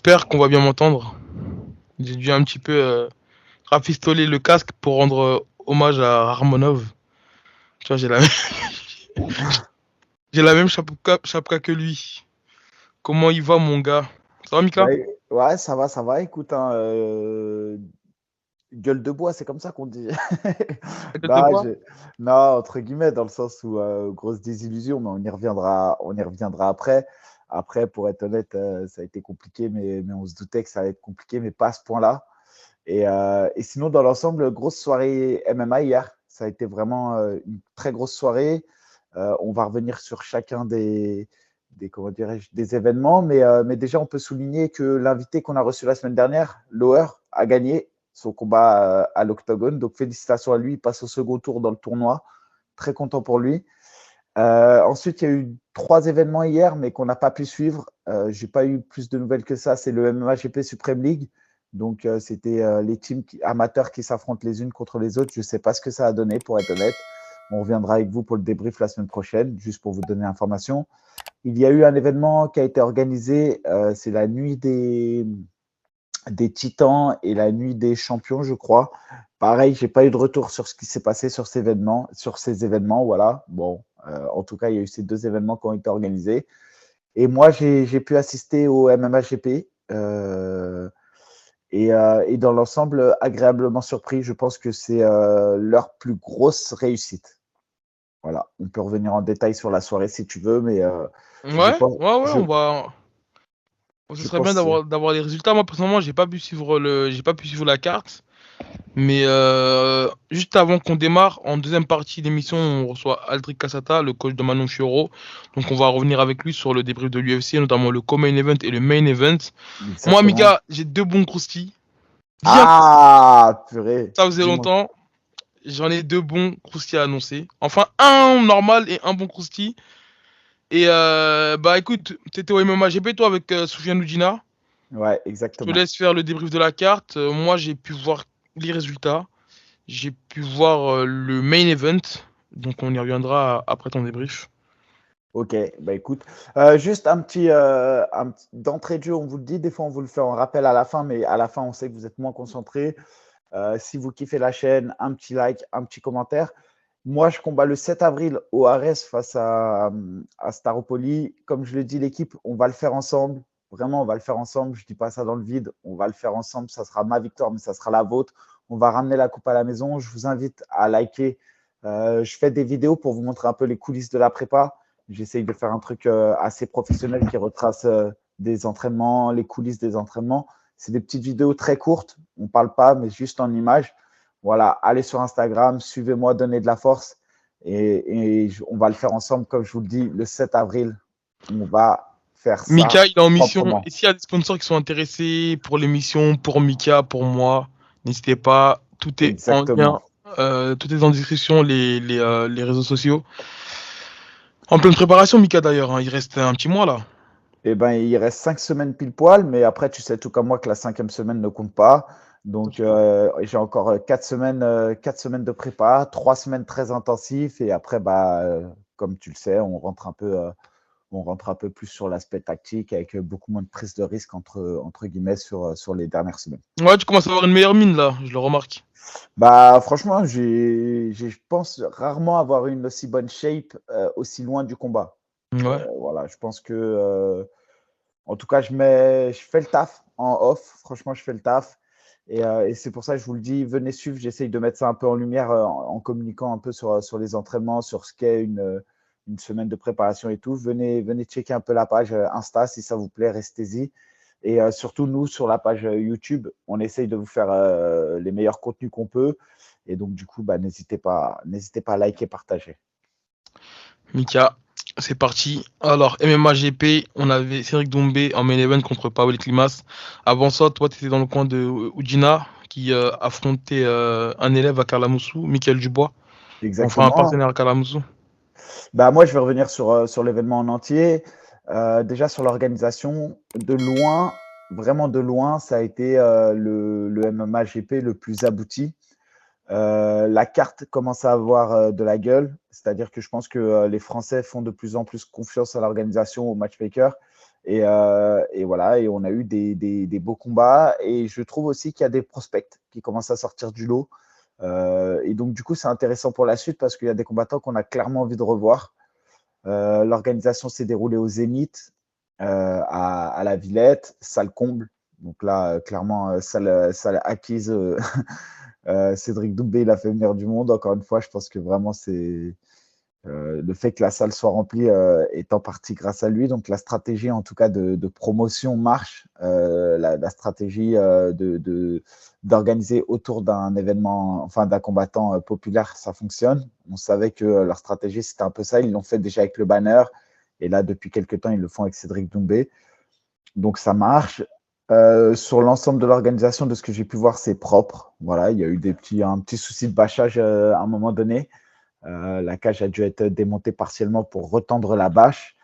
j'espère qu'on va bien m'entendre. J'ai dû un petit peu rafistoler le casque pour rendre hommage à Harmonov. Tu vois, j'ai la même chapka que lui. Comment il va, mon gars? Ça va, Mika? Ouais, ouais, ça va. Écoute, hein, gueule de bois, c'est comme ça qu'on dit. La gueule de Non, bois? non, entre guillemets, dans le sens où grosse désillusion, mais on y reviendra après. Après, pour être honnête, ça a été compliqué, mais on se doutait que ça allait être compliqué, mais pas à ce point-là. Et sinon, dans l'ensemble, grosse soirée MMA hier. Ça a été vraiment une très grosse soirée. On va revenir sur chacun comment dirais-je, des événements, mais déjà, on peut souligner que l'invité qu'on a reçu la semaine dernière, Lower, a gagné son combat à l'Octogone. Donc, félicitations à lui. Il passe au second tour dans le tournoi. Très content pour lui. Ensuite, il y a eu 3 événements hier, mais qu'on n'a pas pu suivre. Je n'ai pas eu plus de nouvelles que ça. C'est le MMA-GP Supreme League. Donc, c'était les teams amateurs qui s'affrontent les unes contre les autres. Je ne sais pas ce que ça a donné, pour être honnête. On reviendra avec vous pour le débrief la semaine prochaine, juste pour vous donner l'information. Il y a eu un événement qui a été organisé. C'est la nuit des Titans et la nuit des champions, je crois. Pareil, j'ai pas eu de retour sur ce qui s'est passé sur ces événements, voilà. Bon, en tout cas, il y a eu ces 2 événements qui ont été organisés. Et moi, j'ai pu assister au MMA-GP et dans l'ensemble, agréablement surpris. Je pense que c'est leur plus grosse réussite. Voilà. On peut revenir en détail sur la soirée si tu veux, mais je Ouais, pense, ouais, ouais, je, on va. Ce je serait bien pense, d'avoir les résultats. Moi, personnellement, j'ai pas pu suivre la carte. Mais juste avant qu'on démarre, en deuxième partie d'émission, on reçoit Aldric Cassata, le coach de Manon Fiorot. Donc on va revenir avec lui sur le débrief de l'UFC, notamment le co-main event et le main event. Moi, exactement. Mika, j'ai deux bons croustilles. Bien croustilles. Ah, purée, Ça faisait dis-moi. longtemps. J'en ai deux bons croustilles à annoncer. Enfin, un normal et un bon croustille. Et bah écoute, t'étais au MMA GP toi avec Soufiane Oudina. Ouais, Je te exactement. laisse faire le débrief de la carte. Moi, j'ai pu voir les résultats. J'ai pu voir le main event, donc on y reviendra après ton débrief. Ok, bah écoute, juste d'entrée de jeu, on vous le dit, des fois on vous le fait en rappel à la fin, mais à la fin on sait que vous êtes moins concentré. Si vous kiffez la chaîne, un petit like, un petit commentaire. Moi, je combats le 7 avril au Ares face à Staropoli. Comme je le dis, l'équipe, on va le faire ensemble. Vraiment, on va le faire ensemble. Je ne dis pas ça dans le vide. On va le faire ensemble. Ça sera ma victoire, mais ça sera la vôtre. On va ramener la coupe à la maison. Je vous invite à liker. Je fais des vidéos pour vous montrer un peu les coulisses de la prépa. J'essaye de faire un truc assez professionnel qui retrace des entraînements, les coulisses des entraînements. C'est des petites vidéos très courtes. On ne parle pas, mais juste en images. Voilà, allez sur Instagram, suivez-moi, donnez de la force. Et on va le faire ensemble, comme je vous le dis, le 7 avril. On va faire Mika, ça il est en mission. proprement. Et s'il y a des sponsors qui sont intéressés pour l'émission, pour Mika, pour moi, n'hésitez pas. Tout est en lien. Exactement. Tout est en description, les réseaux sociaux. En pleine préparation, Mika d'ailleurs, hein. Il reste un petit mois là. Eh ben, il reste 5 semaines pile poil, mais après, tu sais tout comme moi que la 5e semaine ne compte pas. Donc, j'ai encore 4 semaines, 4 semaines de prépa, 3 semaines très intensives, et après, bah, comme tu le sais, on rentre un peu plus sur l'aspect tactique avec beaucoup moins de prise de risque entre guillemets sur les dernières semaines. Ouais, tu commences à avoir une meilleure mine là, je le remarque. Bah, franchement, je pense rarement avoir une aussi bonne shape aussi loin du combat. Ouais. Voilà, je pense que en tout cas, je fais le taf en off. Franchement, je fais le taf. Et c'est pour ça que je vous le dis, venez suivre. J'essaye de mettre ça un peu en lumière en communiquant un peu sur les entraînements, sur ce qu'est une semaine de préparation et tout. Venez checker un peu la page Insta si ça vous plaît, restez-y. Et surtout, nous, sur la page YouTube, on essaye de vous faire les meilleurs contenus qu'on peut. Et donc, du coup, bah, n'hésitez pas à liker, partager. Mika, c'est parti. Alors, MMA GP, on avait Cédric Doumbé en main event contre Pavel Klimas. Avant ça, toi, tu étais dans le coin de Oudina, qui affrontait un élève à Kalamoussou, Michael Dubois. Enfin, un Exactement. partenaire à Kalamoussou. Bah, moi, je vais revenir sur l'événement en entier. Déjà, sur l'organisation, de loin, vraiment de loin, ça a été le MMA GP le plus abouti. La carte commence à avoir de la gueule, c'est-à-dire que je pense que les Français font de plus en plus confiance à l'organisation, au matchmaker. Et voilà, et on a eu des beaux combats. Et je trouve aussi qu'il y a des prospects qui commencent à sortir du lot. Et donc, du coup, c'est intéressant pour la suite parce qu'il y a des combattants qu'on a clairement envie de revoir. L'organisation s'est déroulée au Zénith, à la Villette, salle comble. Donc là, clairement, salle acquise. Cédric Doumbé, il a fait venir du monde. Encore une fois, je pense que vraiment, c'est le fait que la salle soit remplie est en partie grâce à lui. Donc la stratégie, en tout cas, de promotion marche. La stratégie d'organiser autour d'un événement, enfin d'un combattant populaire, ça fonctionne. On savait que leur stratégie, c'était un peu ça. Ils l'ont fait déjà avec le banner. Et là, depuis quelques temps, ils le font avec Cédric Doumbé. Donc ça marche. Sur l'ensemble de l'organisation, de ce que j'ai pu voir, c'est propre. Voilà, il y a eu un petit souci de bâchage à un moment donné. La cage a dû être démontée partiellement pour retendre la bâche.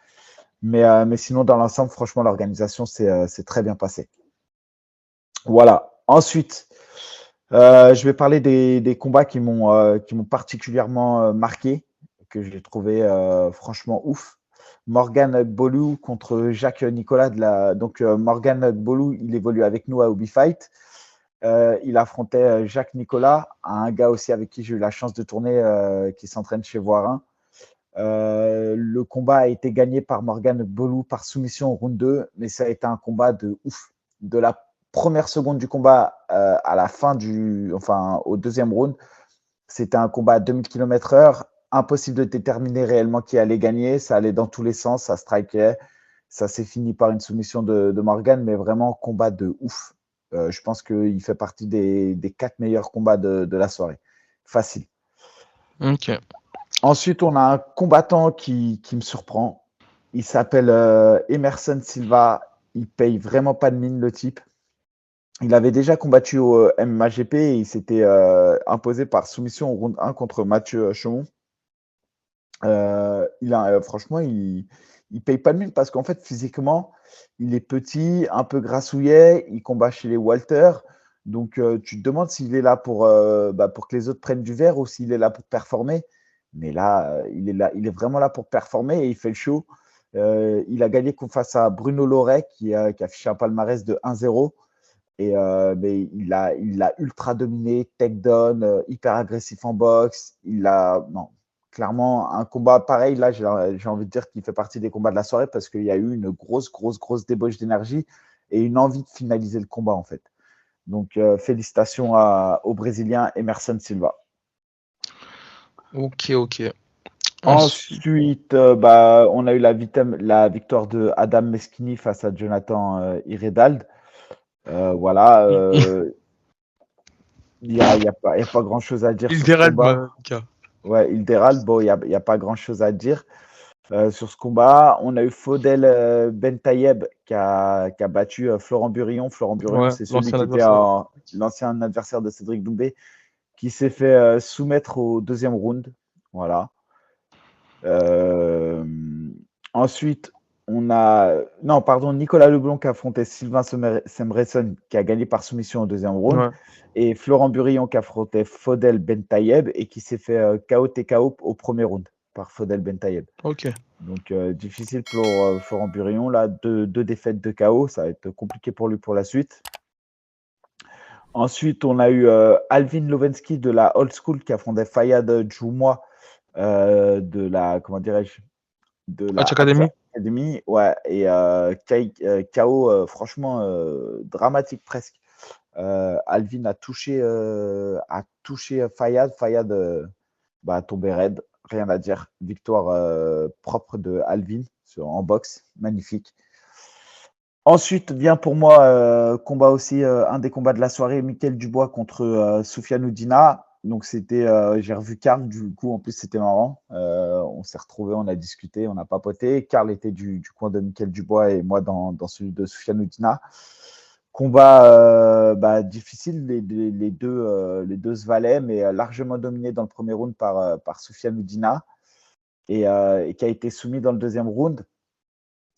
Mais sinon, dans l'ensemble, franchement, l'organisation s'est très bien passée. Voilà. Ensuite, je vais parler des combats qui m'ont particulièrement marqué, que j'ai trouvé franchement ouf. Morgan Gbolu contre Jacques Nicolas. Donc, Morgan Gbolu, il évolue avec nous à Ubi Fight. Il affrontait Jacques Nicolas, un gars aussi avec qui j'ai eu la chance de tourner, qui s'entraîne chez Voirin. Le combat a été gagné par Morgan Gbolu par soumission au round 2, mais ça a été un combat de ouf. De la première seconde du combat à la fin au deuxième round, c'était un combat à 2000 km/h. Impossible de déterminer réellement qui allait gagner. Ça allait dans tous les sens, ça strikait. Ça s'est fini par une soumission de Morgan, mais vraiment combat de ouf. Je pense qu'il fait partie des 4 meilleurs combats de la soirée. Facile. Ok. Ensuite, on a un combattant qui me surprend. Il s'appelle Emerson Silva. Il paye vraiment pas de mine, le type. Il avait déjà combattu au MMAGP et il s'était imposé par soumission au round 1 contre Mathieu Chaumont. Franchement, il paye pas de mine parce qu'en fait, physiquement, il est petit, un peu grassouillet, il combat chez les Walter. Donc, tu te demandes s'il est là pour que les autres prennent du verre ou s'il est là pour performer. Mais là, il est vraiment là pour performer et il fait le show. Il a gagné face à Bruno Loret qui affiche un palmarès de 1-0. Mais il a ultra dominé, takedown, hyper agressif en boxe. Non, clairement, un combat pareil, là, j'ai envie de dire qu'il fait partie des combats de la soirée parce qu'il y a eu une grosse débauche d'énergie et une envie de finaliser le combat, en fait. Donc, félicitations au Brésilien Emerson Silva. Ok. Ensuite. Ensuite, on a eu la victoire de Adam Meschini face à Jonathan Iredald. Voilà. Il n'y a pas grand-chose à dire Il sur ce déraille, combat. Ouais, il déraille. Bon, il y a pas grand-chose à dire sur ce combat. On a eu Faudel Bentayeb qui a battu Florent Burillon. Florent Burillon, Ouais, c'est celui l'ancien qui était adversaire. l'ancien adversaire de Cédric Doumbé, qui s'est fait soumettre au deuxième round. Voilà. Euh, Ensuite, on a. Non, pardon, Nicolas Leblond qui a affronté Sylvain Semresson qui a gagné par soumission au deuxième round. Ouais. Et Florent Burillon qui affrontait Faudel Bentayeb et qui s'est fait KO TKO au premier round par Faudel Bentayeb. Ok. Donc, difficile pour Florent Burillon. Là, deux défaites de KO. Ça va être compliqué pour lui pour la suite. Ensuite, on a eu Alvin Lovensky de la Old School qui affrontait Fayad Joumois de la. Comment dirais-je de la Match Academy. Academy, ouais, et KO franchement dramatique presque. Alvin a touché Fayad. Fayad a tombé raide, rien à dire. Victoire propre de Alvin en boxe, magnifique. Ensuite vient pour moi combat aussi un des combats de la soirée, Mickaël Dubois contre Soufiane Oudina. Donc j'ai revu Karl, du coup en plus c'était marrant. On s'est retrouvés, on a discuté, on a papoté. Karl était du coin de Mickaël Dubois et moi dans celui de Soufiane Oudina. Combat difficile, les deux se valaient, mais largement dominé dans le premier round par Soufiane Oudina et qui a été soumis dans le deuxième round.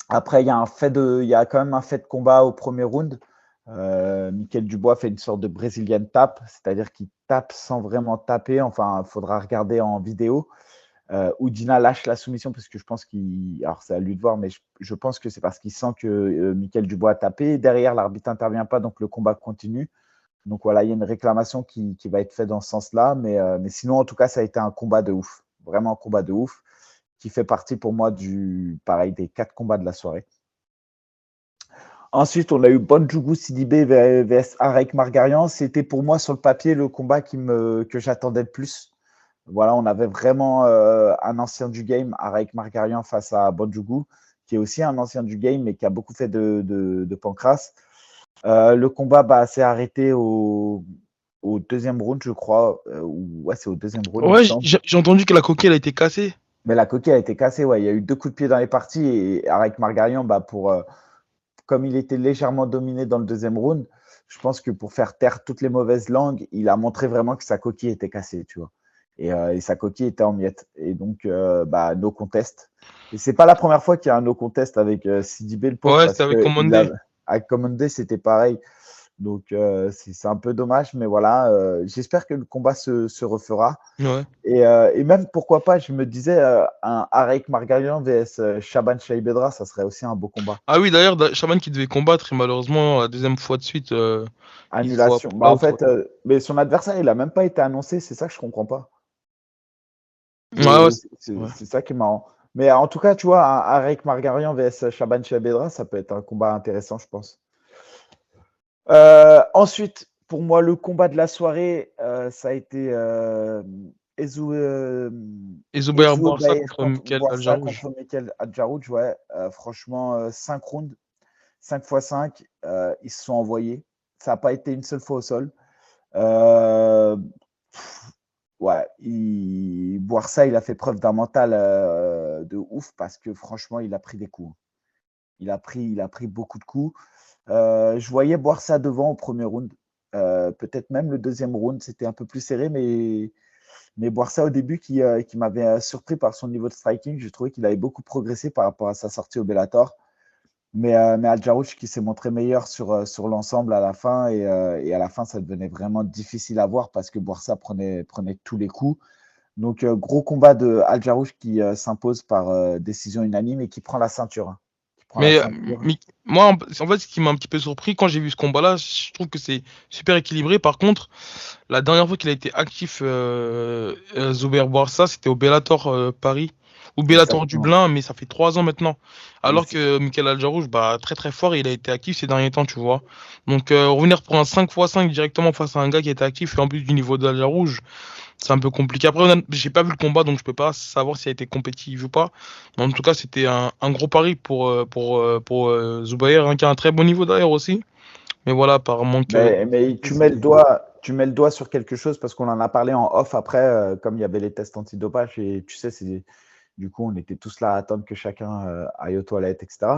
Après, il y a quand même un fait de combat au premier round Michael Dubois fait une sorte de Brazilian tap, c'est-à-dire qu'il tape sans vraiment taper. Enfin, il faudra regarder en vidéo. Oudina lâche la soumission parce que je pense qu'il. Alors, c'est à lui de voir, mais je pense que c'est parce qu'il sent que Michael Dubois a tapé. Derrière, l'arbitre n'intervient pas, donc le combat continue. Donc voilà, il y a une réclamation qui va être faite dans ce sens-là. Mais sinon, en tout cas, ça a été un combat de ouf. Vraiment un combat de ouf qui fait partie pour moi pareil, des 4 combats de la soirée. Ensuite, on a eu Bonjougou Sidibé vs Arek Margarian. C'était pour moi sur le papier le combat que j'attendais le plus. Voilà, on avait vraiment un ancien du game, Arek Margarian, face à Bonjougou, qui est aussi un ancien du game, mais qui a beaucoup fait de pancras. Le combat s'est arrêté au deuxième round, je crois. Ouais, c'est au deuxième round, il me Ouais, semble. j'ai entendu que la coquille elle a été cassée. Mais la coquille a été cassée, ouais. Il y a eu 2 coups de pied dans les parties et Arek Margarian, comme il était légèrement dominé dans le deuxième round, je pense que pour faire taire toutes les mauvaises langues, il a montré vraiment que sa coquille était cassée, tu vois. Et sa coquille était en miettes. Et donc, no contest. Et c'est pas la première fois qu'il y a un no contest avec Sidibé, le pauvre, Ouais, parce c'était avec que Commandé. avec Commandé, c'était pareil. Donc, c'est un peu dommage, mais voilà. J'espère que le combat se refera. Ouais. Et même, pourquoi pas, je me disais, un Arek Margarian vs Shaban Shaibedra, ça serait aussi un beau combat. Ah oui, d'ailleurs, Shaman qui devait combattre, et malheureusement, la deuxième fois de suite, il faut Annulation. En out, ouais. fait, mais son adversaire, il a même pas été annoncé. C'est ça que je comprends pas. Ouais, ouais, ouais. C'est ça qui est marrant. Mais en tout cas, tu vois, un Arek Margarian vs Shaban Chabedra, ça peut être un combat intéressant, je pense. Ensuite, pour moi, le combat de la soirée, ça a été Ezou, Et Zubair Ezou Boursa Baer contre contre Michael Boirsa Aljarouj. contre Michael Adjarouj. Ouais, franchement, 5 rounds, 5 x 5, ils se sont envoyés. Ça n'a pas été une seule fois au sol. Euh, ouais, Boirsa, il a fait preuve d'un mental de ouf parce que franchement, il a pris des coups. Il a pris beaucoup de coups. Je voyais Boirsa devant au premier round. Peut-être même le deuxième round, c'était un peu plus serré, mais Boirsa au début qui m'avait surpris par son niveau de striking. Je trouvais qu'il avait beaucoup progressé par rapport à sa sortie au Bellator. Mais Al-Jarouch qui s'est montré meilleur sur l'ensemble à la fin. Et à la fin, ça devenait vraiment difficile à voir parce que Boirsa prenait tous les coups. Donc, gros combat de Al-Jarouch qui s'impose par décision unanime et qui prend la ceinture, hein. Qui prend la Mais ceinture. moi, en fait, ce qui m'a un petit peu surpris quand j'ai vu ce combat-là, je trouve que c'est super équilibré. Par contre, la dernière fois qu'il a été actif, Zubair Boursa, c'était au Bellator Paris ou Bellator Exactement. Dublin, mais ça fait 3 ans maintenant. Et Alors que Michael Aljarouj, bah, très très fort, il a été actif ces derniers temps, tu vois. Donc revenir pour un 5x5 directement face à un gars qui était actif et en plus du niveau d'Aljarouj, c'est un peu compliqué. Après, j'ai pas vu le combat, donc je peux pas savoir s'il a été compétitif ou pas. Mais en tout cas, c'était un gros pari pour Zubair, hein, qui a un très bon niveau d'ailleurs aussi. Mais voilà, apparemment que mais c'était. tu mets le doigt sur quelque chose parce qu'on en a parlé en off après, comme il y avait les tests antidopage. Et tu sais, du coup, on était tous là à attendre que chacun aille aux toilettes, etc.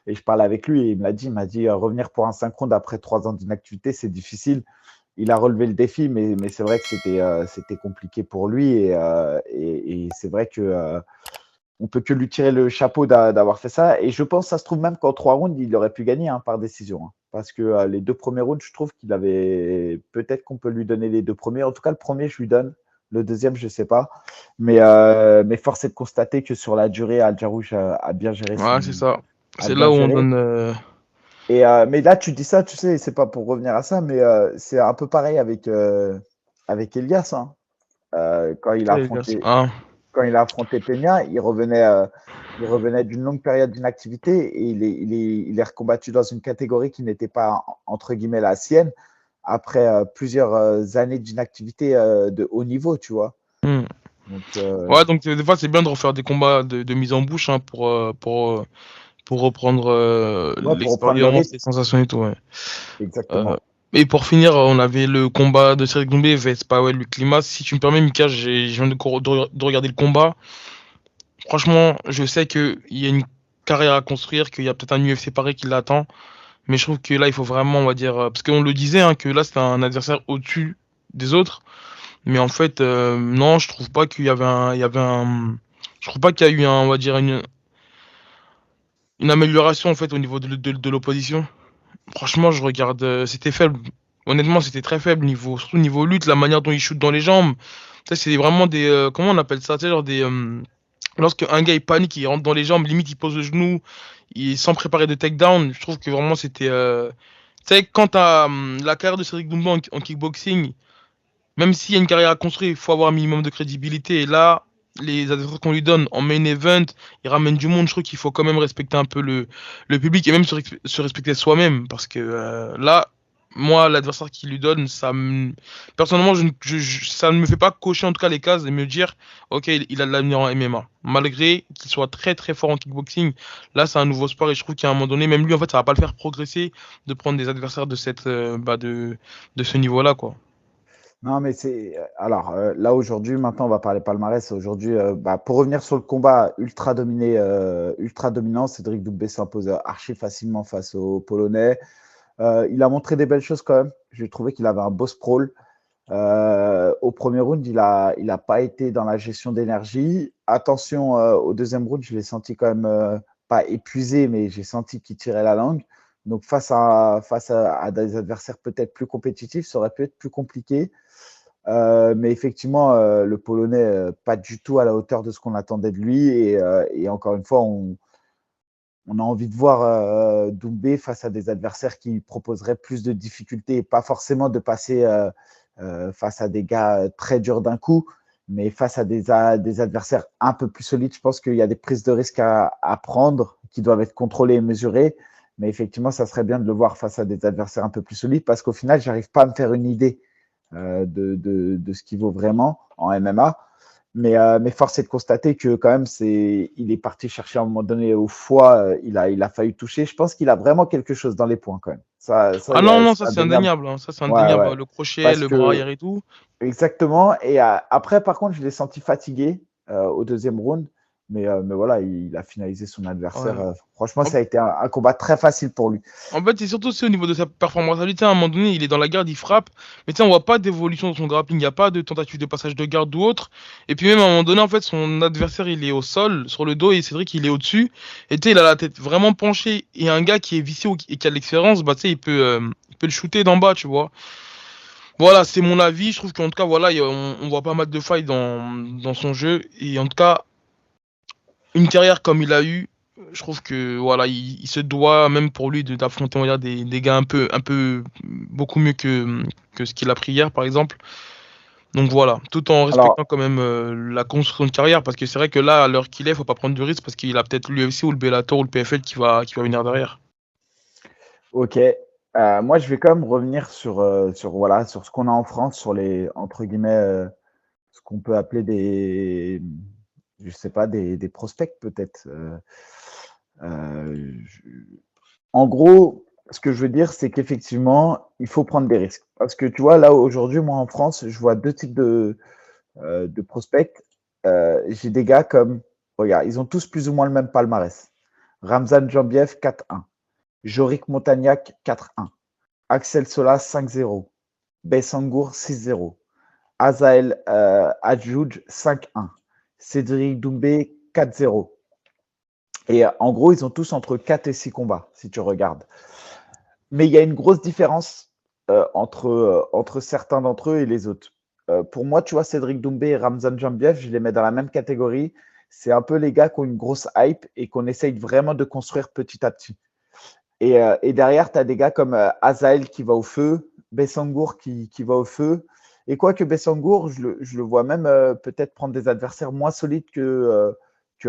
Et je parlais avec lui et il m'a dit revenir pour un synchrone après 3 ans d'inactivité, c'est difficile. Il a relevé le défi, mais c'est vrai que c'était compliqué pour lui. Et c'est vrai que on peut que lui tirer le chapeau d'avoir fait ça. Et je pense, ça se trouve même qu'en 3 rounds, il aurait pu gagner, hein, par décision, hein. Parce que les 2 premiers rounds, je trouve qu'il avait. Peut-être qu'on peut lui donner les 2 premiers. En tout cas, le premier, je lui donne. Le deuxième, je ne sais pas. Mais force est de constater que sur la durée, Al-Jarouj a bien géré Ouais, c'est ça. a C'est là bien où on géré. donne. Mais là, tu dis ça, tu sais, c'est pas pour revenir à ça, mais c'est un peu pareil avec Elias, hein. Quand il a affronté, Ah. Peña, il revenait d'une longue période d'inactivité et il est recombattu dans une catégorie qui n'était pas, entre guillemets, la sienne, après plusieurs années d'inactivité de haut niveau, tu vois. Hmm. Donc, Ouais, donc des fois, c'est bien de refaire des combats de mise en bouche, hein, pour reprendre ouais, pour reprendre le l'expérience, rythme, les sensations et tout. Ouais. Euh, exactement. et pour finir, on avait le combat de Cédric Doumbé vs Powell Luc Climat. Si tu me permets, Mika, je viens de regarder le combat. Franchement, je sais qu'il y a une carrière à construire, qu'il y a peut-être un UFC pareil qui l'attend. Mais je trouve que là, il faut vraiment, on va dire, parce qu'on le disait, hein, que là, c'était un adversaire au-dessus des autres. Mais en fait, non, je trouve pas je trouve pas qu'il y a eu on va dire une amélioration en fait au niveau de l'opposition. Franchement, je regarde, c'était faible. Honnêtement, c'était très faible, surtout niveau lutte, la manière dont il shoot dans les jambes. Ça, c'est vraiment comment on appelle ça? Tu sais, genre lorsque un gars il panique, il rentre dans les jambes, limite il pose le genou, sans préparer de takedown. Je trouve que vraiment c'était. Tu sais, quand t'as la carrière de Cédric Doumbé en kickboxing, même s'il y a une carrière à construire, il faut avoir un minimum de crédibilité. Et là, les adversaires qu'on lui donne en main event, il ramène du monde. Je trouve qu'il faut quand même respecter un peu le public et même se respecter soi-même. Parce que là, moi, l'adversaire qu'il lui donne, personnellement, ça ne me fait pas cocher en tout cas les cases et me dire, ok, il a de l'avenir en MMA. Malgré qu'il soit très très fort en kickboxing, là, c'est un nouveau sport et je trouve qu'à un moment donné, même lui, en fait, ça va pas le faire progresser de prendre des adversaires de ce niveau-là, quoi. Non, mais c'est. Alors, là, aujourd'hui, maintenant, on va parler palmarès. Aujourd'hui, pour revenir sur le combat ultra dominé, ultra dominant, Cédric Doumbé s'impose archi facilement face aux Polonais. Il a montré des belles choses quand même. J'ai trouvé qu'il avait un beau sprawl. Au premier round, il a pas été dans la gestion d'énergie. Attention, au deuxième round, je l'ai senti quand même pas épuisé, mais j'ai senti qu'il tirait la langue. Donc, face à des adversaires peut-être plus compétitifs, ça aurait pu être plus compliqué. Mais effectivement, le Polonais, pas du tout à la hauteur de ce qu'on attendait de lui. Et encore une fois, on a envie de voir Doumbé face à des adversaires qui proposeraient plus de difficultés et pas forcément de passer face à des gars très durs d'un coup, mais face à des adversaires un peu plus solides. Je pense qu'il y a des prises de risque à prendre qui doivent être contrôlées et mesurées. Mais effectivement, ça serait bien de le voir face à des adversaires un peu plus solides parce qu'au final, j'arrive pas à me faire une idée de ce qu'il vaut vraiment en MMA. Mais force est de constater que quand même, il est parti chercher à un moment donné au foie, il a failli toucher. Je pense qu'il a vraiment quelque chose dans les points quand même. Ah non, non, C'est ça c'est indéniable. indéniable, hein. Ça c'est Ouais, ouais. indéniable. Le crochet, Parce le bras que arrière et tout. exactement. Et après, par contre, je l'ai senti fatigué au deuxième round. Mais voilà, il a finalisé son adversaire. Ouais. Franchement, En, ça a été un combat très facile pour lui. en fait, c'est surtout aussi au niveau de sa performance. À un moment donné, il est dans la garde, il frappe. Mais tu sais, on voit pas d'évolution dans son grappling. Il n'y a pas de tentative de passage de garde ou autre. Et puis même à un moment donné, en fait, son adversaire, il est au sol, sur le dos, et Cédric, il est au-dessus. Et tu sais, il a la tête vraiment penchée. Et un gars qui est vicieux et qui a de l'expérience, bah tu sais, il peut le shooter d'en bas, tu vois. Voilà, c'est mon avis. Je trouve qu'en tout cas, voilà, on voit pas mal de failles dans son jeu. Et en tout cas, une carrière comme il a eu, je trouve que voilà, il se doit même pour lui d'affronter on va dire, des gars beaucoup mieux que ce qu'il a pris hier, par exemple. Donc voilà, tout en Alors, respectant quand même la construction de carrière, parce que c'est vrai que là, à l'heure qu'il est, faut pas prendre de risque parce qu'il a peut-être l'UFC ou le Bellator ou le PFL qui va venir derrière. ok. Moi, je vais quand même revenir voilà, sur ce qu'on a en France, sur les, entre guillemets, ce qu'on peut appeler je sais pas, des prospects peut-être. Je- En gros, ce que je veux dire, c'est qu'effectivement, il faut prendre des risques. Parce que tu vois, là, aujourd'hui, moi, en France, je vois deux types de prospects. J'ai des gars comme, regarde, ils ont tous plus ou moins le même palmarès. Ramzan Jambiev, 4-1. Jorik Montagnac, 4-1. Axel Sola, 5-0. Bessangour, 6-0. Azael Adjouj, 5-1. Cédric Doumbé, 4-0. Et en gros, ils ont tous entre 4 et 6 combats, si tu regardes. Mais il y a une grosse différence entre certains d'entre eux et les autres. Pour moi, tu vois, Cédric Doumbé et Ramzan Jambiev, je les mets dans la même catégorie. C'est un peu les gars qui ont une grosse hype et qu'on essaye vraiment de construire petit à petit. Et derrière, tu as des gars comme Azael qui va au feu, Bessangour qui va au feu. Et quoique Bessangour, je le vois même peut-être prendre des adversaires moins solides que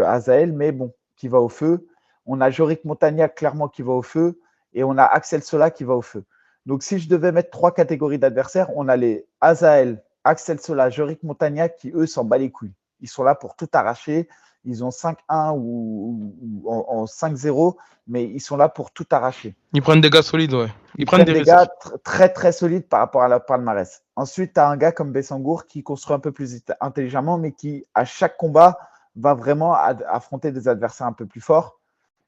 Azael, mais bon, qui va au feu. On a Jorik Montagnac clairement qui va au feu. Et on a Axel Sola qui va au feu. Donc si je devais mettre trois catégories d'adversaires, on a les Azael, Axel Sola, Jorik Montagnac qui, eux, s'en bat les couilles. Ils sont là pour tout arracher. Ils ont 5-1 ou en 5-0, mais ils sont là pour tout arracher. Ils prennent des gars solides, ouais. Ils Ils prennent prennent des des gars risques. très très solides par rapport à leur palmarès. Ensuite, tu as un gars comme Bessangour qui construit un peu plus intelligemment, mais qui, à chaque combat, va vraiment affronter des adversaires un peu plus forts.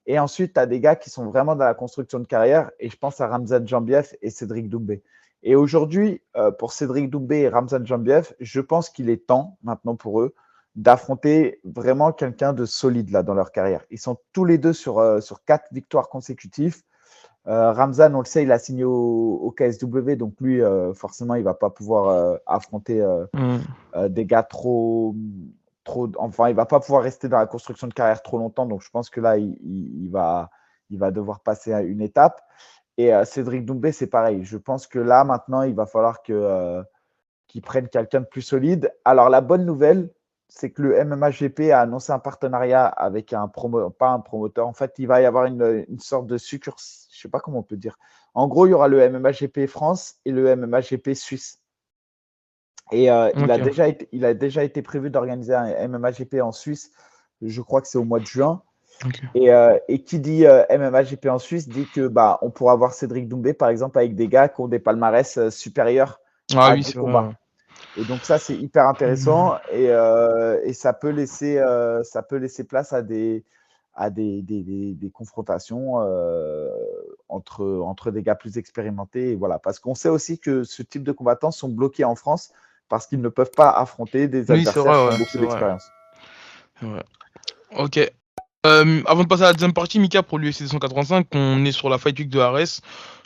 Et ensuite, tu as des gars qui sont vraiment dans la construction de carrière, et je pense à Ramzan Jambiev et Cédric Doumbé. Et aujourd'hui, pour Cédric Doumbé et Ramzan Jambiev, je pense qu'il est temps maintenant pour eux d'affronter vraiment quelqu'un de solide là dans leur carrière. Ils sont tous les deux sur 4 victoires consécutives. Ramzan, on le sait, il a signé au KSW, donc lui, forcément, il ne va pas pouvoir affronter des gars enfin, il va pas pouvoir rester dans la construction de carrière trop longtemps. Donc, je pense que là, il va devoir passer à une étape. Et Cédric Doumbé, c'est pareil. Je pense que là, maintenant, il va falloir qu'il prenne quelqu'un de plus solide. Alors, la bonne nouvelle, c'est que le MMAGP a annoncé un partenariat avec pas un promoteur. En fait, il va y avoir une sorte de succursale. Je sais pas comment on peut dire. En gros, il y aura le MMAGP France et le MMAGP Suisse. Et Ok. il a déjà été prévu d'organiser un MMAGP en Suisse. Je crois que c'est au mois de juin. Ok. Et qui dit MMAGP en Suisse dit que on pourra avoir Cédric Doumbé, par exemple, avec des gars qui ont des palmarès supérieurs Ah à oui, 10 c'est vrai. combats. Et donc ça, c'est hyper intéressant et ça peut laisser place à des confrontations entre des gars plus expérimentés. Et voilà. Parce qu'on sait aussi que ce type de combattants sont bloqués en France parce qu'ils ne peuvent pas affronter des Oui, c'est adversaires vrai, qui ont ouais, beaucoup c'est vrai. d'expérience. C'est vrai. Ok. Avant de passer à la deuxième partie, Mika, pour l'UFC 285, on est sur la Fight Week de Ares.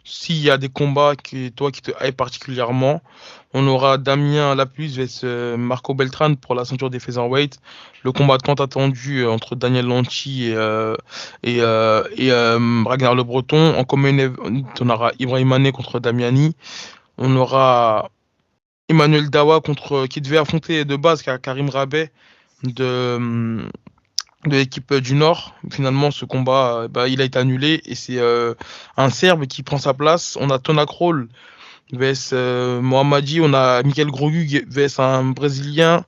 S'il y a des combats qui te hype particulièrement, on aura Damien Lapuce vs Marco Beltran pour la ceinture des featherweight. Le combat tant attendu entre Daniel Lanchi et Ragnar Le Breton. En common event, on aura Ibrahim Mané contre Damiani. On aura Emmanuel Dawa qui devait affronter de base Karim Rabet de, de l'équipe du Nord. Finalement, ce combat, il a été annulé et c'est un Serbe qui prend sa place. On a Tona Kroll vs Mohammadi, on a Michael Grogu vs un Brésilien,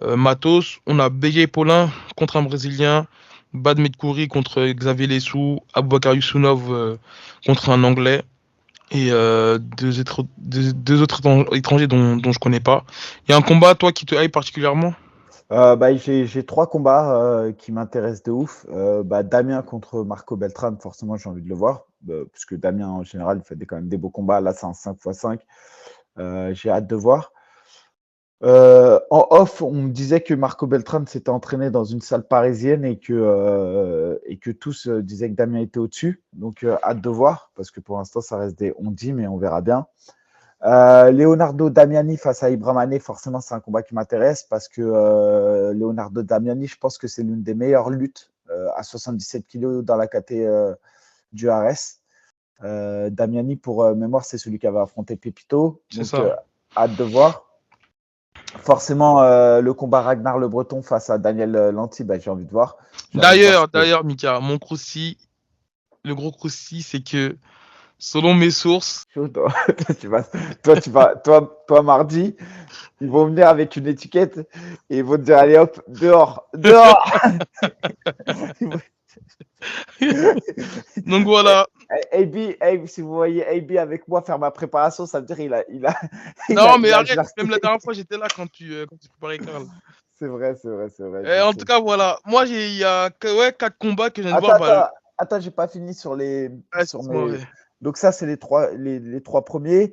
Matos, on a BJ Paulin contre un Brésilien, Bad Medkouri contre Xavier Lessou, Aboubakar Youssounouf contre un Anglais et deux autres étrangers dont je connais pas. Il y a un combat, toi, qui te hype particulièrement? J'ai trois combats qui m'intéressent de ouf. Damien contre Marco Beltran, forcément, j'ai envie de le voir. Puisque Damien, en général, il fait quand même des beaux combats. Là, c'est un 5x5. J'ai hâte de voir. En off, on me disait que Marco Beltran s'était entraîné dans une salle parisienne et que tous disaient que Damien était au-dessus. Donc, hâte de voir, parce que pour l'instant, ça reste des on-dit, mais on verra bien. Leonardo Damiani face à Ibrahim Mané, forcément, c'est un combat qui m'intéresse parce que Leonardo Damiani, je pense que c'est l'une des meilleures luttes à 77 kilos dans la KT du RS. Damiani, pour mémoire, c'est celui qui avait affronté Pepito. C'est Donc, ça. hâte de voir. Forcément, le combat Ragnar Le Breton face à Daniel Lanty, j'ai envie de voir. J'ai envie de voir ce que. D'ailleurs, Mika, mon croussi, le gros croussi, c'est que selon mes sources, Chaud, toi. Toi, mardi, ils vont venir avec une étiquette et ils vont te dire allez hop, dehors, dehors. donc voilà. AB, si vous voyez AB avec moi faire ma préparation, ça veut dire Non, mais il a arrête, jarté. même la dernière fois, j'étais là quand tu préparais Karl. C'est vrai, c'est vrai, c'est vrai, Et je en tout sais. cas, voilà. Moi, il y a ouais, 4 combats que je viens de Attends, voir. attends, attends, j'ai pas fini sur Excuse-moi, mes. ouais. Donc ça, c'est les trois premiers.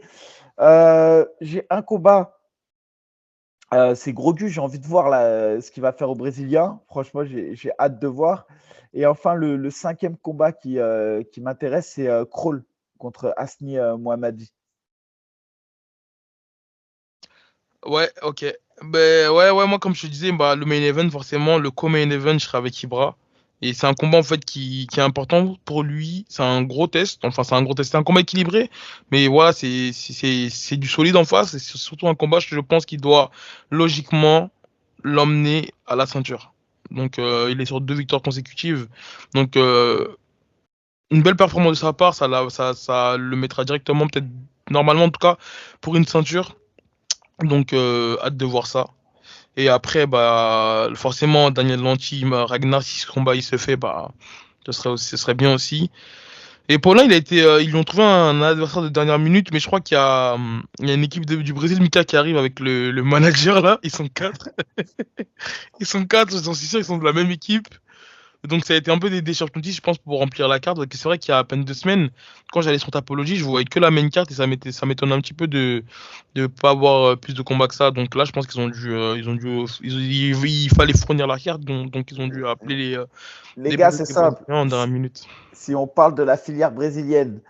J'ai un combat. C'est Grogu, j'ai envie de voir là, ce qu'il va faire au Brésilien. Franchement, j'ai hâte de voir. Et enfin, le cinquième combat qui m'intéresse, c'est Kroll contre Asni Mohammadi. Ouais, ok. Ben ouais, moi comme je te disais, le main event, forcément, le co-main event, je serai avec Ibra. Et c'est un combat en fait qui est important pour lui. C'est un gros test. Enfin, c'est un gros test. C'est un combat équilibré. Mais voilà, c'est du solide en face. Et c'est surtout un combat, je pense, qui doit logiquement l'emmener à la ceinture. Donc il est sur 2 victoires consécutives. Donc une belle performance de sa part, ça le mettra directement, peut-être normalement en tout cas, pour une ceinture. Donc, hâte de voir ça. Et après, forcément, Daniel Lanty, Ragnar, si ce combat il se fait, ce serait bien aussi. Et Paulin, ils lui ont trouvé un adversaire de dernière minute, mais je crois il y a une équipe du Brésil, Mika, qui arrive avec le manager là. Ils sont quatre. Ils sont quatre, j'en suis sûr, ils sont de la même équipe. Donc ça a été un peu des short-notices, je pense, pour remplir la carte. Parce que c'est vrai qu'il y a à peine 2 semaines, quand j'allais sur Tapologie, je voyais que la main carte et ça m'étonne un petit peu de pas avoir plus de combats que ça. Donc là, je pense il fallait fournir la carte, donc ils ont dû appeler Les les gars, c'est Brésiliens simple. en dernière minute. Si on parle de la filière brésilienne,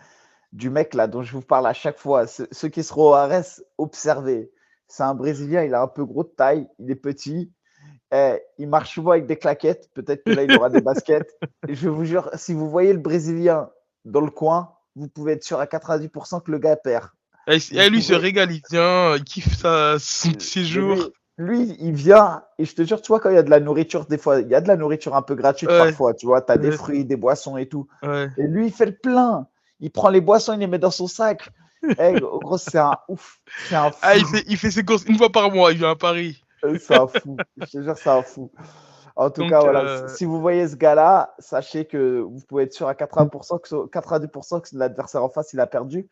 du mec là dont je vous parle à chaque fois, ceux qui seront au Ares, observez. C'est un Brésilien, il a un peu gros de taille, il est petit, il marche souvent avec des claquettes. Peut-être que là, il aura des baskets. Et je vous jure, si vous voyez le Brésilien dans le coin, vous pouvez être sûr à 90% que le gars perd. Vous Lui, il se pouvez. régale, il vient, il kiffe son petit Mais séjour. lui, il vient, et je te jure, tu vois, quand il y a de la nourriture, des fois, il y a de la nourriture un peu gratuite Ouais, parfois, tu vois, tu as des ouais, fruits, des boissons et tout. ouais. Et lui, il fait le plein. Il prend les boissons, il les met dans son sac. Gros, c'est un ouf. C'est un Ah, fou. il fait ses courses une fois par mois, il vient à Paris. C'est un fou. Je te jure, c'est un fou. En tout cas, Donc, voilà, si vous voyez ce gars-là, sachez que vous pouvez être sûr à 80% 90% que l'adversaire en face, il a perdu.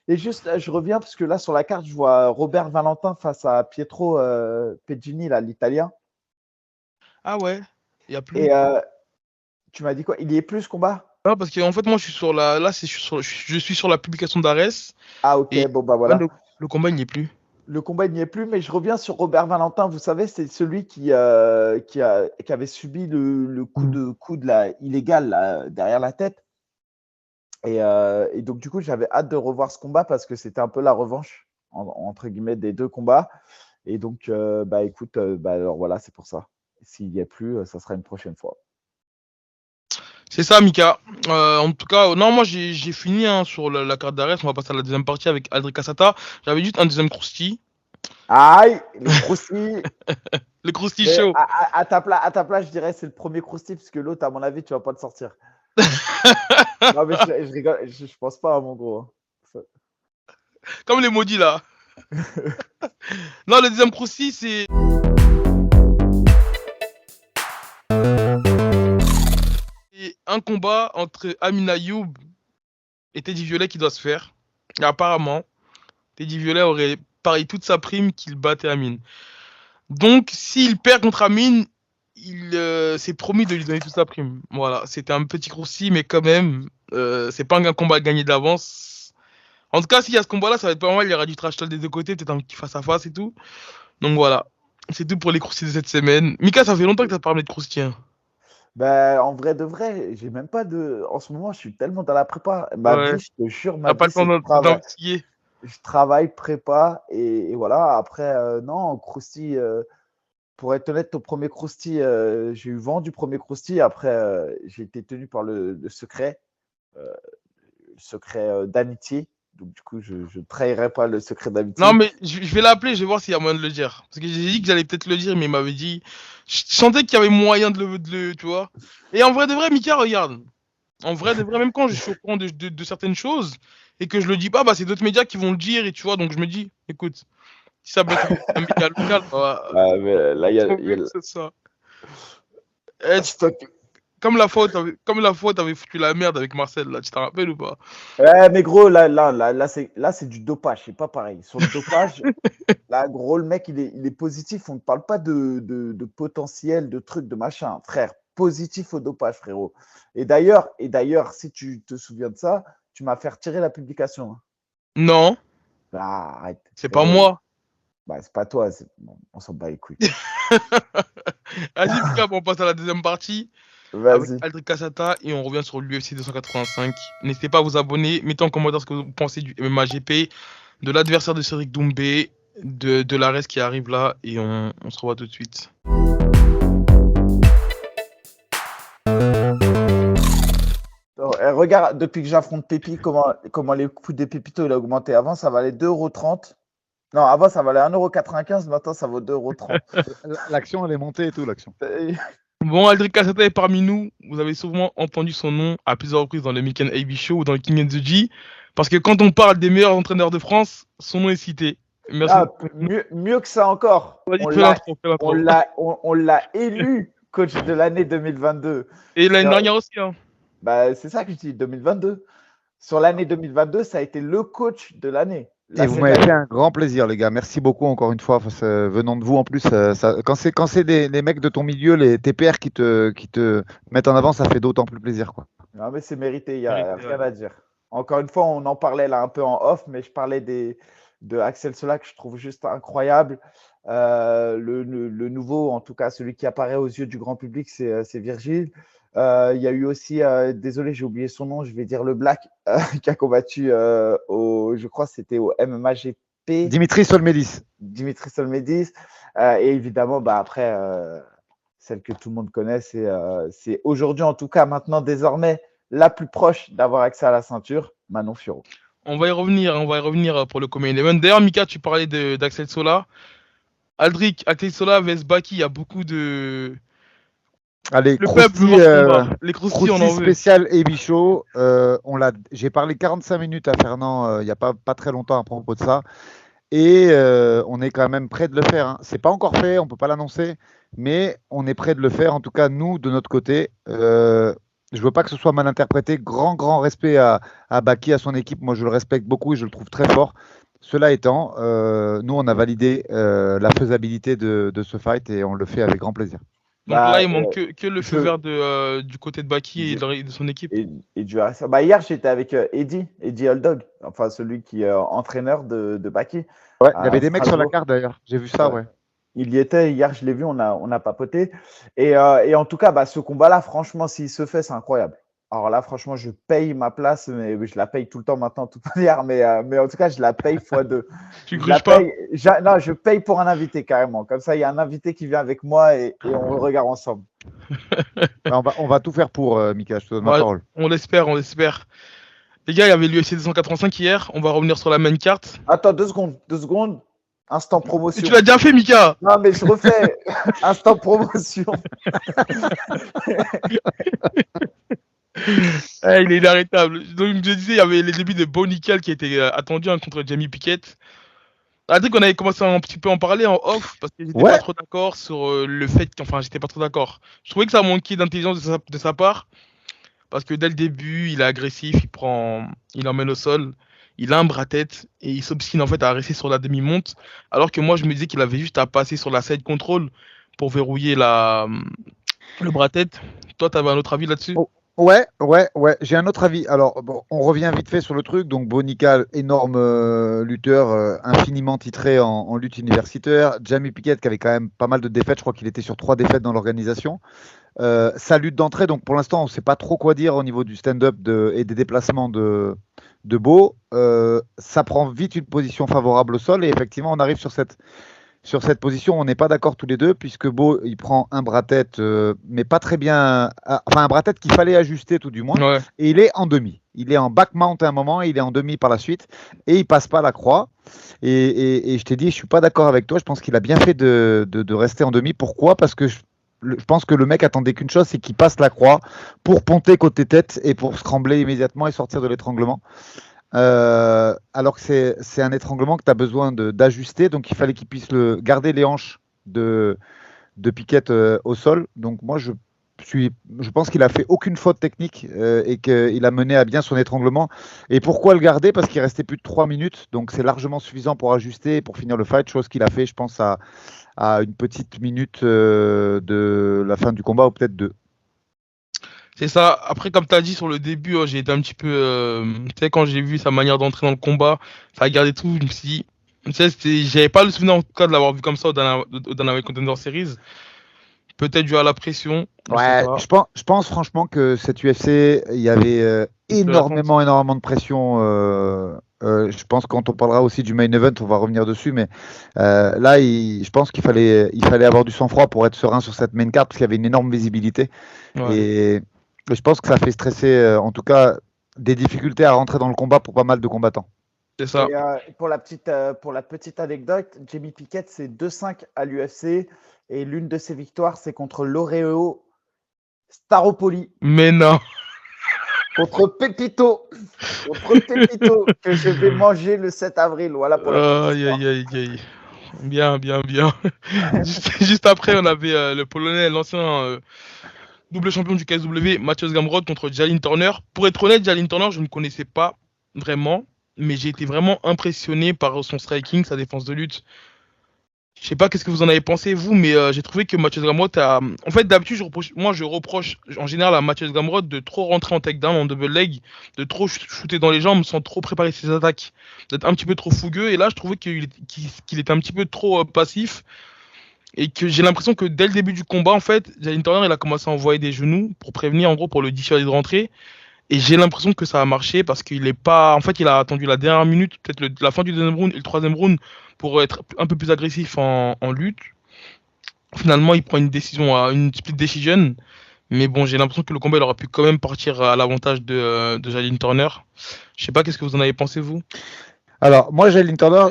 Et juste, je reviens parce que là, sur la carte, je vois Robert Valentin face à Pietro Pegini, là, l'Italien. ah ouais, il y a Et plus. tu m'as dit quoi? Il y est plus ce combat? Ah, parce qu'en fait, moi, je suis sur je suis sur la publication d'Ares Ah, ok, et bon, bah ouais, voilà. le combat, il n'y est plus. Le combat, il n'y est plus, mais je reviens sur Robert Valentin. Vous savez, c'est celui qui avait subi le coup de la illégal là, derrière la tête. Et donc, du coup, j'avais hâte de revoir ce combat parce que c'était un peu la revanche, entre guillemets, des deux combats. Et donc, bah écoute, bah, alors voilà, c'est pour ça. S'il n'y a plus, ça sera une prochaine fois. C'est ça, Mika. En tout cas, non, moi, j'ai fini hein, sur la carte d'Ares. On va passer à la deuxième partie avec Aldric Cassata. J'avais juste un deuxième croustille. Aïe, les croustilles. Le croustille Mais chaud. à ta place, je dirais c'est le premier croustille, parce que l'autre, à mon avis, tu vas pas te sortir. Non, mais je rigole, je pense pas à mon gros. Comme les maudits, là. Non, le deuxième croustille, c'est un combat entre Amina Youb et Teddy Violet qui doit se faire. Et apparemment, Teddy Violet aurait parié toute sa prime qu'il battait Amine. Donc, s'il perd contre Amine, il s'est promis de lui donner toute sa prime. Voilà, c'était un petit croustilles, mais quand même, c'est pas un combat gagné d'avance. En tout cas, s'il y a ce combat-là, ça va être pas mal. Il y aura du trash talk des deux côtés, peut-être un petit face-à-face et tout. Donc voilà, c'est tout pour les croustilles de cette semaine. Mika, ça fait longtemps que t'as parlé de croustilles, hein. Ben, en vrai de vrai, j'ai même pas de. En ce moment, je suis tellement dans la prépa. Ma Ouais, vie, je te jure, ma t'as pas vie, le temps c'est travail. d'investiguer. Je travaille, prépa, et voilà. Après, non, croustille. Pour être honnête, au premier croustille, j'ai eu vent du premier croustille. Après, j'ai été tenu par le secret. D'amitié. Donc, du coup, je ne trahirai pas le secret Non, d'amitié. mais je vais l'appeler, je vais voir s'il y a moyen de le dire. Parce que j'ai dit que j'allais peut-être le dire, mais il m'avait dit. Je sentais qu'il y avait moyen tu vois. Et en vrai de vrai, Mika, regarde. En vrai de vrai, même quand je suis au courant de certaines choses et que je le dis pas, bah, c'est d'autres médias qui vont le dire, et tu vois, donc je me dis, écoute, si ça peut être un média local, bah, Mais là, tant mieux que c'est ça. Eh, stock. comme la fois, t'avais foutu la merde avec Marcel, là, tu t'en rappelles ou pas? Ouais, mais gros, là, c'est du dopage. C'est pas pareil. Sur le dopage, là, gros, le mec, il est positif. On ne parle pas de potentiel, de trucs, de machin. Frère, positif au dopage, frérot. Et d'ailleurs, si tu te souviens de ça, tu m'as fait retirer la publication, hein. Non, Ah, arrête, c'est pas frérot. moi. Bah, c'est pas toi. Bon, on s'en bat les couilles. Vas-y, Mika, bon, on passe à la deuxième partie avec Vas-y. Aldric Cassata et on revient sur l'UFC 285. N'hésitez pas à vous abonner, mettez en commentaire ce que vous pensez du MMA GP, de l'adversaire de Cédric Doumbé, de l'Ares qui arrive là, et on se revoit tout de suite. Regarde, depuis que j'affronte Pépi, comment les coûts des pépitos il a augmenté. Avant, ça valait 2,30 €. Non, avant, ça valait 1,95 €. Maintenant, ça vaut 2,30 L'action, elle est montée et tout, l'action. €. Bon, Aldric Cassata est parmi nous. Vous avez souvent entendu son nom à plusieurs reprises dans le Mick and AB Show ou dans le King and the G. Parce que quand on parle des meilleurs entraîneurs de France, son nom est cité. Merci Ah, beaucoup. mieux que ça encore. Vas-y, On fais l'a, l'intro, fais on l'intro. l'a, on l'a élu coach de l'année 2022. Et l'année dernière aussi, hein. Bah, c'est ça que je dis, 2022. Sur l'année 2022, ça a été le coach de l'année. Et vous m'avez fait un grand plaisir, les gars. Merci beaucoup encore une fois. Venant de vous, en plus, quand c'est les mecs de ton milieu, les TPR qui te mettent en avant, ça fait d'autant plus plaisir, quoi. Non, mais c'est mérité, il n'y a rien à dire. Encore une fois, on en parlait là un peu en off, mais je parlais de Axel Sola que je trouve juste incroyable. Le nouveau, en tout cas, celui qui apparaît aux yeux du grand public, c'est Virgile. Il y a eu aussi, désolé, j'ai oublié son nom, je vais dire le Black, qui a combattu je crois que c'était au MMA-GP. Dimitri Solmedis. Dimitri Solmedis. Et évidemment, après, celle que tout le monde connaît, c'est aujourd'hui, en tout cas, maintenant, désormais, la plus proche d'avoir accès à la ceinture, Manon Fiorot. On va y revenir pour le Common Event. D'ailleurs, Mika, tu parlais d'Axel Sola. Aldric, Axel Sola vs Baki, il y a beaucoup de. Allez, le peuple veut voir ce combat. Les croustilles, on en veut. Spécial Heavy Show. J'ai parlé 45 minutes à Fernand il n'y a pas très longtemps à propos de ça. Et on est quand même prêt de le faire. Hein. C'est pas encore fait, on peut pas l'annoncer, mais on est prêt de le faire. En tout cas, nous, de notre côté, je veux pas que ce soit mal interprété. Grand respect à Baki, à son équipe. Moi, je le respecte beaucoup et je le trouve très fort. Cela étant, nous, on a validé la faisabilité de ce fight et on le fait avec grand plaisir. Donc là, il manque que le feu vert du côté de Baki et de son équipe. Et du RSA. Hier, j'étais avec Eddie Oldog, enfin celui qui est entraîneur de Baki. Ouais, il y avait des mecs sur la carte d'ailleurs, j'ai vu ça, ouais. Il y était, hier je l'ai vu, on a papoté. Et en tout cas, ce combat-là, franchement, s'il se fait, c'est incroyable. Alors là, franchement, je paye ma place, mais je la paye tout le temps maintenant, toute manière. Mais en tout cas, je la paye x2. Tu gruges pas? Non, je paye pour un invité carrément. Comme ça, il y a un invité qui vient avec moi et on le regarde ensemble. On va tout faire pour, Mika, je te donne ma parole. On l'espère. Les gars, il y avait l'UFC 285 hier. On va revenir sur la main carte. Attends, 2 secondes. Instant promotion. Mais tu l'as déjà fait, Mika. Non, mais je refais. Instant promotion. Il est inarrêtable. Donc, je disais, il y avait les débuts de Bo Nickel qui étaient attendus contre Jamie Pickett. Adrien, qu'on avait commencé un petit peu à en parler en off parce que j'étais pas trop d'accord sur le fait j'étais pas trop d'accord. Je trouvais que ça manquait d'intelligence de sa part parce que dès le début, il est agressif, il emmène au sol, il a un bras-tête et il s'obstine en fait à rester sur la demi-monte alors que moi je me disais qu'il avait juste à passer sur la side control pour verrouiller le bras-tête. Toi, t'avais un autre avis là-dessus? Ouais, j'ai un autre avis. Alors, on revient vite fait sur le truc. Donc, Bo Nickel, énorme lutteur, infiniment titré en lutte universitaire. Jamie Pickett, qui avait quand même pas mal de défaites. Je crois qu'il était sur 3 défaites dans l'organisation. Sa lutte d'entrée, donc pour l'instant, on ne sait pas trop quoi dire au niveau du stand-up et des déplacements de Bo. Ça prend vite une position favorable au sol. Et effectivement, on arrive sur cette position, on n'est pas d'accord tous les deux, puisque Bo, il prend un bras-tête, mais pas très bien. Enfin, un bras-tête qu'il fallait ajuster tout du moins. Ouais. Et il est en demi. Il est en back mount à un moment, et il est en demi par la suite. Et il passe pas la croix. Et je t'ai dit, je suis pas d'accord avec toi. Je pense qu'il a bien fait de rester en demi. Pourquoi? Parce que je pense que le mec attendait qu'une chose, c'est qu'il passe la croix pour ponter côté tête et pour scrambler immédiatement et sortir de l'étranglement. Alors que c'est un étranglement que tu as besoin d'ajuster, donc il fallait qu'il puisse garder les hanches de Pickett au sol. Donc moi je pense qu'il a fait aucune faute technique et qu'il a mené à bien son étranglement. Et pourquoi le garder? Parce qu'il restait plus de 3 minutes, donc c'est largement suffisant pour ajuster et pour finir le fight, chose qu'il a fait, je pense, à une petite minute de la fin du combat, ou peut-être 2. C'est ça. Après, comme tu as dit sur le début, j'ai été un petit peu. Tu sais, quand j'ai vu sa manière d'entrer dans le combat, ça a gardé tout. Je me suis dit. Tu sais, j'avais pas le souvenir en tout cas de l'avoir vu comme ça au Dynamite Contender Series. Peut-être dû à la pression. Ouais, je pense franchement que cette UFC, il y avait énormément de pression. Je pense que quand on parlera aussi du main event, on va revenir dessus. Mais là, je pense qu'il fallait avoir du sang-froid pour être serein sur cette main card parce qu'il y avait une énorme visibilité. Ouais. Et je pense que ça fait stresser, en tout cas, des difficultés à rentrer dans le combat pour pas mal de combattants. C'est ça. Et pour la petite anecdote, Jamie Pickett, c'est 2-5 à l'UFC. Et l'une de ses victoires, c'est contre Loreo Staropoli. Mais non. Contre Pepito, que je vais manger le 7 avril. Voilà pour la petite histoire. Bien. juste après, on avait le Polonais, l'ancien double champion du KSW, Mathias Gamrot contre Jalin Turner. Pour être honnête, Jalin Turner, je ne connaissais pas vraiment. mais j'ai été vraiment impressionné par son striking, sa défense de lutte. Je sais pas qu'est-ce que vous en avez pensé, vous, mais j'ai trouvé que Mathias Gamrot a. En fait, d'habitude, je reproche en général à Mathias Gamrot de trop rentrer en takedown, en double leg, de trop shooter dans les jambes sans trop préparer ses attaques, d'être un petit peu trop fougueux. Et là, je trouvais qu'il était un petit peu trop passif. Et que j'ai l'impression que dès le début du combat, en fait, Jalen Turner, il a commencé à envoyer des genoux pour prévenir, en gros, pour le dissuader de rentrer. Et j'ai l'impression que ça a marché parce qu'il est pas. En fait, il a attendu la dernière minute, peut-être la fin du deuxième round et le troisième round pour être un peu plus agressif en lutte. Finalement, il prend une décision, une split decision. Mais bon, j'ai l'impression que le combat il aurait pu quand même partir à l'avantage de Jalen Turner. Je sais pas, qu'est-ce que vous en avez pensé, vous? Alors, moi, Jalen Turner,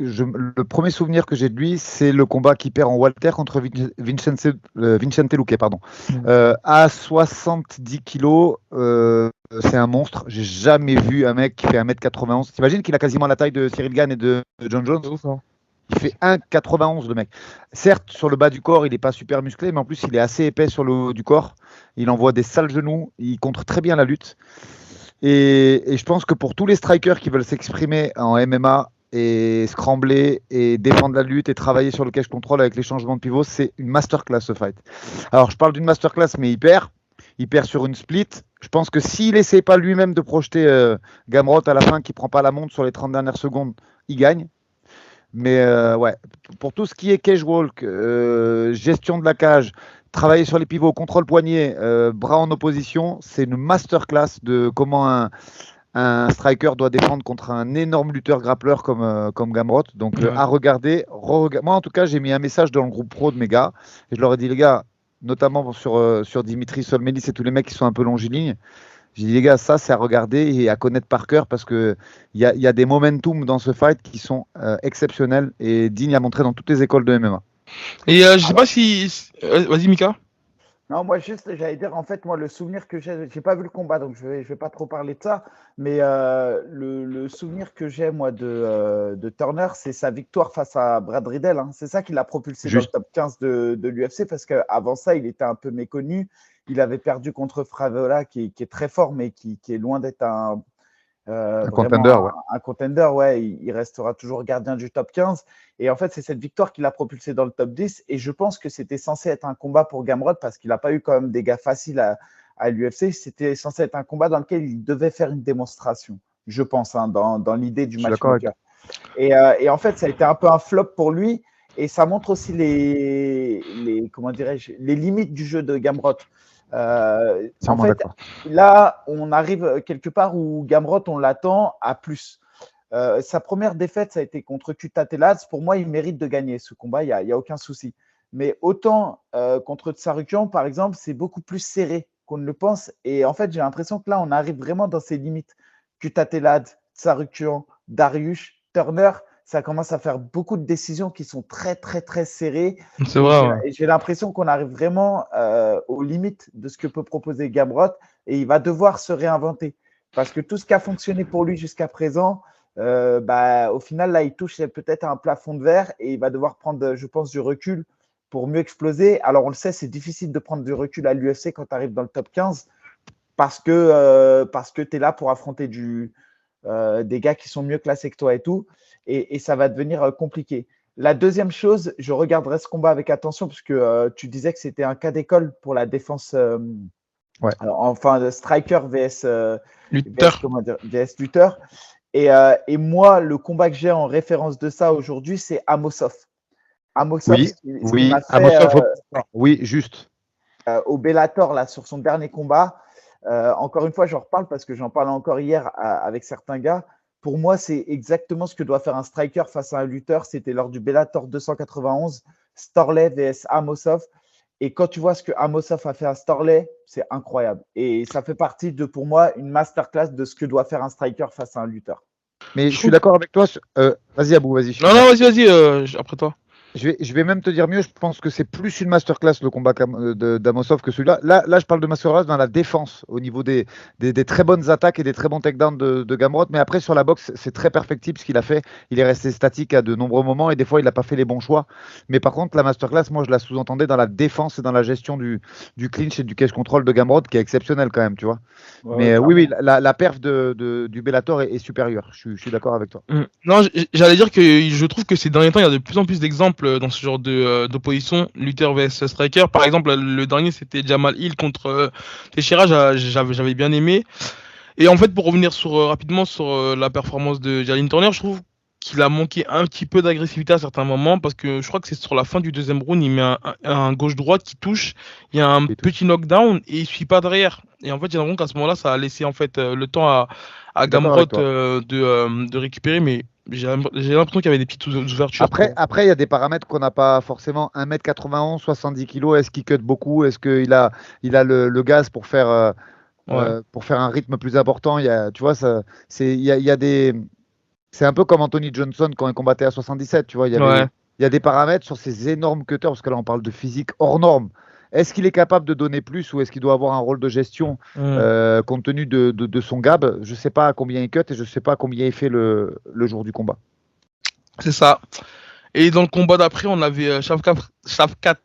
le premier souvenir que j'ai de lui, c'est le combat qu'il perd en Walter contre Vicente Luque, pardon. À 70 kilos, c'est un monstre. J'ai jamais vu un mec qui fait 1m91. T'imagines qu'il a quasiment la taille de Cyril Gane et de John Jones? Il fait 1,91 le mec. Certes, sur le bas du corps, il n'est pas super musclé, mais en plus, il est assez épais sur le haut du corps. Il envoie des sales genoux. Il contre très bien la lutte. Et je pense que pour tous les strikers qui veulent s'exprimer en MMA et scrambler et défendre la lutte et travailler sur le cage control avec les changements de pivot, c'est une masterclass ce fight. Alors, je parle d'une masterclass, mais il perd. Il perd sur une split. Je pense que s'il n'essaie pas lui-même de projeter Gamrot à la fin, qui ne prend pas la montre sur les 30 dernières secondes, il gagne. Mais ouais, pour tout ce qui est cage walk, gestion de la cage, travailler sur les pivots, contrôle poignet, bras en opposition, c'est une masterclass de comment un striker doit défendre contre un énorme lutteur grappleur comme Gamrot. Donc à regarder. Moi en tout cas, j'ai mis un message dans le groupe pro de mes gars et je leur ai dit les gars, notamment sur Dimitri Solmelis et tous les mecs qui sont un peu longilignes. J'ai dit les gars, ça c'est à regarder et à connaître par cœur parce que il y a des momentum dans ce fight qui sont exceptionnels et dignes à montrer dans toutes les écoles de MMA. Et je sais pas si. Vas-y, Mika. Non, moi juste, j'allais dire, en fait, moi, le souvenir que j'ai pas vu le combat, donc je vais pas trop parler de ça, mais le souvenir que j'ai, moi, de Turner, c'est sa victoire face à Brad Riddell. Hein. C'est ça qui l'a propulsé dans le top 15 de l'UFC, parce qu'avant ça, il était un peu méconnu. Il avait perdu contre Fravola, qui est très fort, mais qui est loin d'être un contender, ouais. Un contender, ouais, il restera toujours gardien du top 15. Et en fait, c'est cette victoire qui l'a propulsé dans le top 10. Et je pense que c'était censé être un combat pour Gamrot parce qu'il n'a pas eu quand même des gars faciles à l'UFC. C'était censé être un combat dans lequel il devait faire une démonstration, je pense, hein, dans l'idée du match. Et en fait, ça a été un peu un flop pour lui. Et ça montre aussi comment dirais-je, les limites du jeu de Gamrot. En fait, là, on arrive quelque part où Gamrot, on l'attend à plus. Sa première défaite, ça a été contre Kuta Telaz. Pour moi, il mérite de gagner ce combat, il n'y a aucun souci. Mais autant contre Tsarukyan, par exemple, c'est beaucoup plus serré qu'on ne le pense. Et en fait, j'ai l'impression que là, on arrive vraiment dans ses limites. Kuta Telaz, Tsarukyan, Dariush, Turner, ça commence à faire beaucoup de décisions qui sont très, très, très serrées. C'est vrai. Et j'ai l'impression qu'on arrive vraiment aux limites de ce que peut proposer Gamrot et il va devoir se réinventer. Parce que tout ce qui a fonctionné pour lui jusqu'à présent, au final, là, il touche peut-être un plafond de verre et il va devoir prendre, je pense, du recul pour mieux exploser. Alors, on le sait, c'est difficile de prendre du recul à l'UFC quand tu arrives dans le top 15 parce que tu es là pour affronter des gars qui sont mieux classés que toi et tout. Et ça va devenir compliqué. La deuxième chose, je regarderai ce combat avec attention parce que tu disais que c'était un cas d'école pour la défense. Ouais. Alors, enfin, striker vs lutteur. Et moi, le combat que j'ai en référence de ça aujourd'hui, c'est Amosov. Amosov, oui, juste. Au Bellator, là, sur son dernier combat. Encore une fois, j'en reparle parce que j'en parlais encore hier avec certains gars. Pour moi, c'est exactement ce que doit faire un striker face à un lutteur. C'était lors du Bellator 291, Storley vs Amosov. Et quand tu vois ce que Amosov a fait à Storley, c'est incroyable. Et ça fait partie de, pour moi, une masterclass de ce que doit faire un striker face à un lutteur. Mais je suis d'accord avec toi. Vas-y, Abou, vas-y. Non, vas-y, après toi. Je vais même te dire mieux, je pense que c'est plus une masterclass le combat d'Amosov que celui-là. Là, je parle de masterclass dans la défense, au niveau des très bonnes attaques et des très bons takedowns de Gamrot. Mais après, sur la boxe, c'est très perfectible ce qu'il a fait. Il est resté statique à de nombreux moments et des fois, il n'a pas fait les bons choix. Mais par contre, la masterclass, moi, je la sous-entendais dans la défense et dans la gestion du clinch et du cage control de Gamrot, qui est exceptionnel quand même, tu vois. Ouais, Mais oui, clairement. la perf du Bellator est supérieure. Je suis d'accord avec toi. Non, j'allais dire que je trouve que ces derniers temps, il y a de plus en plus d'exemples dans ce genre d'opposition, lutteur vs striker. Par exemple, le dernier, c'était Jamal Hill contre Teixeira, j'avais bien aimé. Et en fait, pour revenir rapidement sur la performance de Jalin Turner, je trouve qu'il a manqué un petit peu d'agressivité à certains moments, parce que je crois que c'est sur la fin du deuxième round, il met un gauche-droite qui touche, il y a un Et tout. petit knockdown et il suit pas derrière. Et en fait, j'ai l'impression qu'à ce moment-là, ça a laissé en fait le temps Je à suis d'accord Gamrot avec toi. de récupérer, mais j'ai l'impression qu'il y avait des petites ouvertures Après, il y a des paramètres qu'on n'a pas forcément. 1m91, 70 kg, est-ce qu'il cut beaucoup? Est-ce il a le gaz Ouais, pour faire un rythme plus important? Tu vois, il y a des. C'est un peu comme Anthony Johnson quand il combattait à 77. Tu vois, ouais. il y a des paramètres sur ces énormes cutters, parce que là, on parle de physique hors norme. Est-ce qu'il est capable de donner plus ou est-ce qu'il doit avoir un rôle de gestion Hmm. compte tenu de son gab? Je ne sais pas à combien il cut et je ne sais pas à combien il fait le jour du combat. C'est ça. Et dans le combat d'après, on avait Shavkat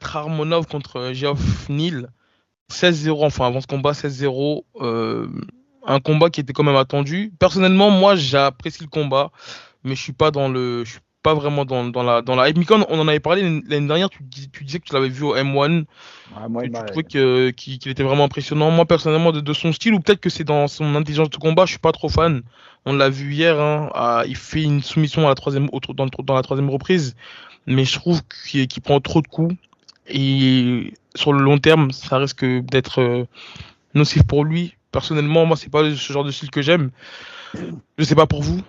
Rakhmonov contre Geoff Neal. 16-0, enfin avant ce combat, 16-0. Un combat qui était quand même attendu. Personnellement, moi, j'apprécie le combat, mais je suis pas vraiment dans la hype. Mikon, on en avait parlé l'année dernière, tu disais que tu l'avais vu au M1, Ouais, moi, que tu trouvais qu'il était vraiment impressionnant. Moi, personnellement, de son style, ou peut-être que c'est dans son intelligence de combat, je suis pas trop fan. On l'a vu hier, hein, il fait une soumission à la dans la troisième reprise, mais je trouve qu'il prend trop de coups. Et sur le long terme, ça risque d'être nocif pour lui. Personnellement, moi, c'est pas ce genre de style que j'aime. Je sais pas pour vous.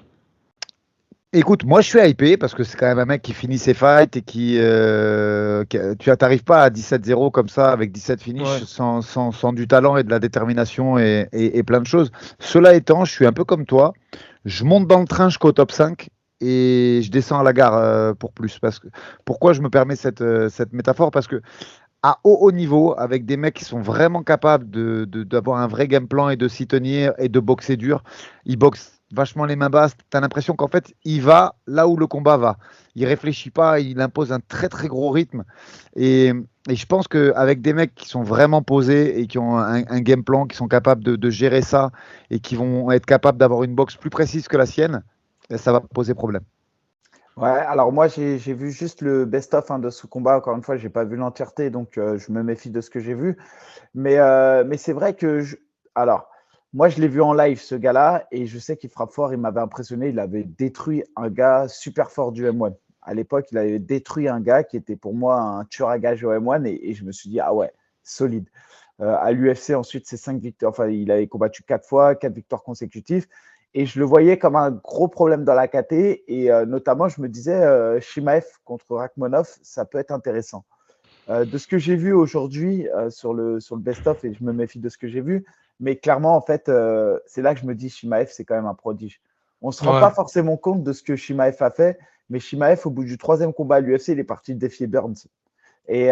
Écoute, moi je suis hypé parce que c'est quand même un mec qui finit ses fights et tu n'arrives pas à 17-0 comme ça avec 17 Ouais. finishes sans du talent et de la détermination et plein de choses. Cela étant, je suis un peu comme toi. Je monte dans le train jusqu'au top 5 et je descends à la gare pour plus. Pourquoi je me permets cette métaphore? Parce que à haut niveau, avec des mecs qui sont vraiment capables d'avoir un vrai game plan et de s'y tenir et de boxer dur. Ils boxent vachement les mains basses. Tu as l'impression qu'en fait, il va là où le combat va. Il réfléchit pas, il impose un très très gros rythme. Et, et je pense qu'avec des mecs qui sont vraiment posés et qui ont un game plan, qui sont capables de gérer ça et qui vont être capables d'avoir une boxe plus précise que la sienne, ça va poser problème. Ouais, alors moi j'ai vu juste le best-of de ce combat. Encore une fois, j'ai pas vu l'entièreté, donc je me méfie de ce que j'ai vu. Mais c'est vrai que alors moi je l'ai vu en live ce gars-là et je sais qu'il frappe fort. Il m'avait impressionné. Il avait détruit un gars super fort du M1. À l'époque, il avait détruit un gars qui était pour moi un tueur à gages au M1 et je me suis dit ah ouais, solide. À l'UFC ensuite c'est 5 victoires. Enfin, il avait combattu 4 fois, 4 victoires consécutives. Et je le voyais comme un gros problème dans la KT. Et notamment, je me disais, Shimaev contre Rakhmonov, ça peut être intéressant. De ce que j'ai vu aujourd'hui sur le best-of, et je me méfie de ce que j'ai vu, mais clairement, en fait, c'est là que je me dis, Shimaev, c'est quand même un prodige. On ne se rend Ouais. pas forcément compte de ce que Shimaev a fait, mais Shimaev, au bout du 3e combat à l'UFC, il est parti défier Burns. Et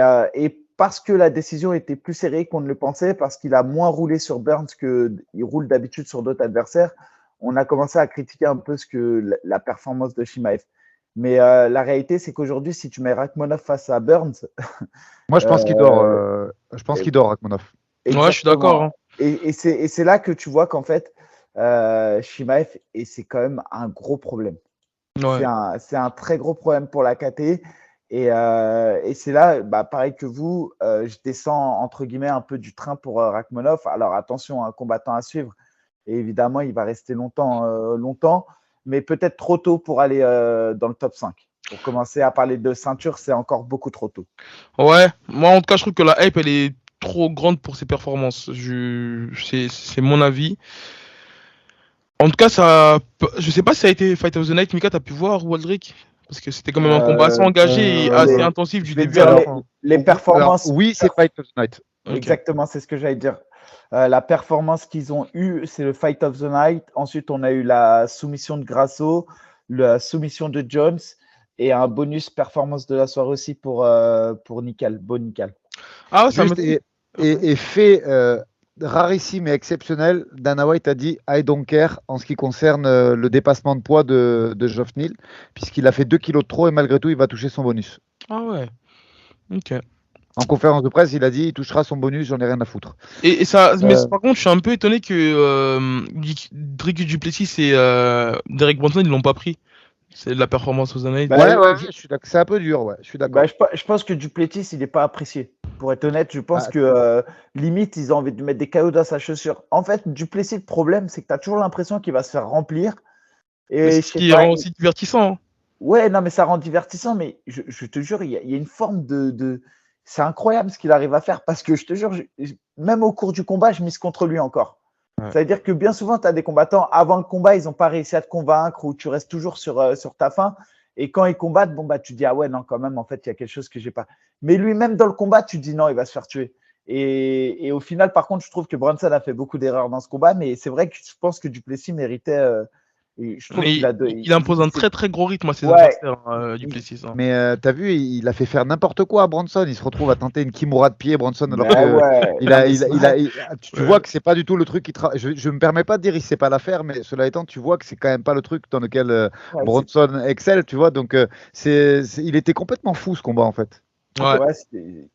parce que la décision était plus serrée qu'on ne le pensait, parce qu'il a moins roulé sur Burns qu'il roule d'habitude sur d'autres adversaires, on a commencé à critiquer un peu la performance de Shimaev. Mais la réalité, c'est qu'aujourd'hui, si tu mets Rakhmonov face à Burns, Moi, je pense qu'il dort. euh, Je pense qu'il dort, Rakhmonov. Ouais, je suis d'accord, exactement. hein. Et c'est là que tu vois qu'en fait, Shimaev, et c'est quand même un gros problème. Ouais. C'est un très gros problème pour la KT. Et c'est là, bah, pareil que vous, je descends entre guillemets un peu du train pour Rakhmonov. Alors attention, un combattant à suivre. Et évidemment, il va rester longtemps, mais peut-être trop tôt pour aller dans le top 5. Pour commencer à parler de ceinture, c'est encore beaucoup trop tôt. Ouais. Moi, en tout cas, je trouve que la hype, elle est trop grande pour ses performances. C'est mon avis. En tout cas, je sais pas si ça a été Fight of the Night. Mika, t'as pu voir Waldrick? Parce que c'était quand même un combat assez Euh, engagé et assez les, intensif du je vais te début à dire la fin. les Alors, performances. oui, c'est Fight of the Night. Ok. Exactement, c'est ce que j'allais dire. La performance qu'ils ont eue, c'est le Fight of the Night. Ensuite, on a eu la soumission de Grasso, la soumission de Jones. Et un bonus performance de la soirée aussi pour Nickel, Beau Nickel. Ah ouais, ça Juste et fait rarissime et exceptionnel, Dana White a dit I don't care en ce qui concerne le dépassement de poids de Geoff Neal, puisqu'il a fait 2 kilos de trop et malgré tout, il va toucher son bonus. Ah ouais, ok. En conférence de presse, il a dit il touchera son bonus, j'en ai rien à foutre. Et ça, mais Euh, par contre, je suis un peu étonné que Drake Duplessis et Derek Brunson, ils l'ont pas pris. C'est de la performance aux années. Bah, ouais, je suis d'accord. C'est un peu dur, ouais, je suis d'accord. je pense que Duplessis, il n'est pas apprécié. Pour être honnête, je pense Ah, que limite, ils ont envie de mettre des cailloux dans sa chaussure. En fait, Duplessis, le problème, c'est que tu as toujours l'impression qu'il va se faire remplir. Mais Et c'est je ce sais qui pas. rend aussi divertissant. Hein. Ouais, non, mais ça rend divertissant, mais je te jure, il y a une forme C'est incroyable ce qu'il arrive à faire parce que je te jure, même au cours du combat, je mise contre lui encore. Ouais. Ça veut dire que bien souvent, tu as des combattants, avant le combat, ils n'ont pas réussi à te convaincre ou tu restes toujours sur ta faim. Et quand ils combattent, bon, bah, tu te dis, ah ouais, non, quand même, en fait, il y a quelque chose que j'ai pas. Mais lui-même, dans le combat, tu te dis, non, il va se faire tuer. Et au final, par contre, je trouve que Brunson a fait beaucoup d'erreurs dans ce combat, mais c'est vrai que je pense que Duplessis méritait. Et je trouve qu'il Mais a il impose un très très gros rythme à ses Ouais, adversaires, Duplessis. Hein. mais t'as vu, il a fait faire n'importe quoi à Bronson. Il se retrouve à tenter une Kimura de pied, Bronson, alors mais que ouais, il non, a, mais il, c'est a- il a- vrai. tu Ouais. vois que c'est pas du tout le truc qui je me permets pas de dire il sait pas la faire, mais cela étant, tu vois que c'est quand même pas le truc dans lequel Ouais, Bronson excelle, tu vois. Donc il était complètement fou ce combat en fait. Ouais.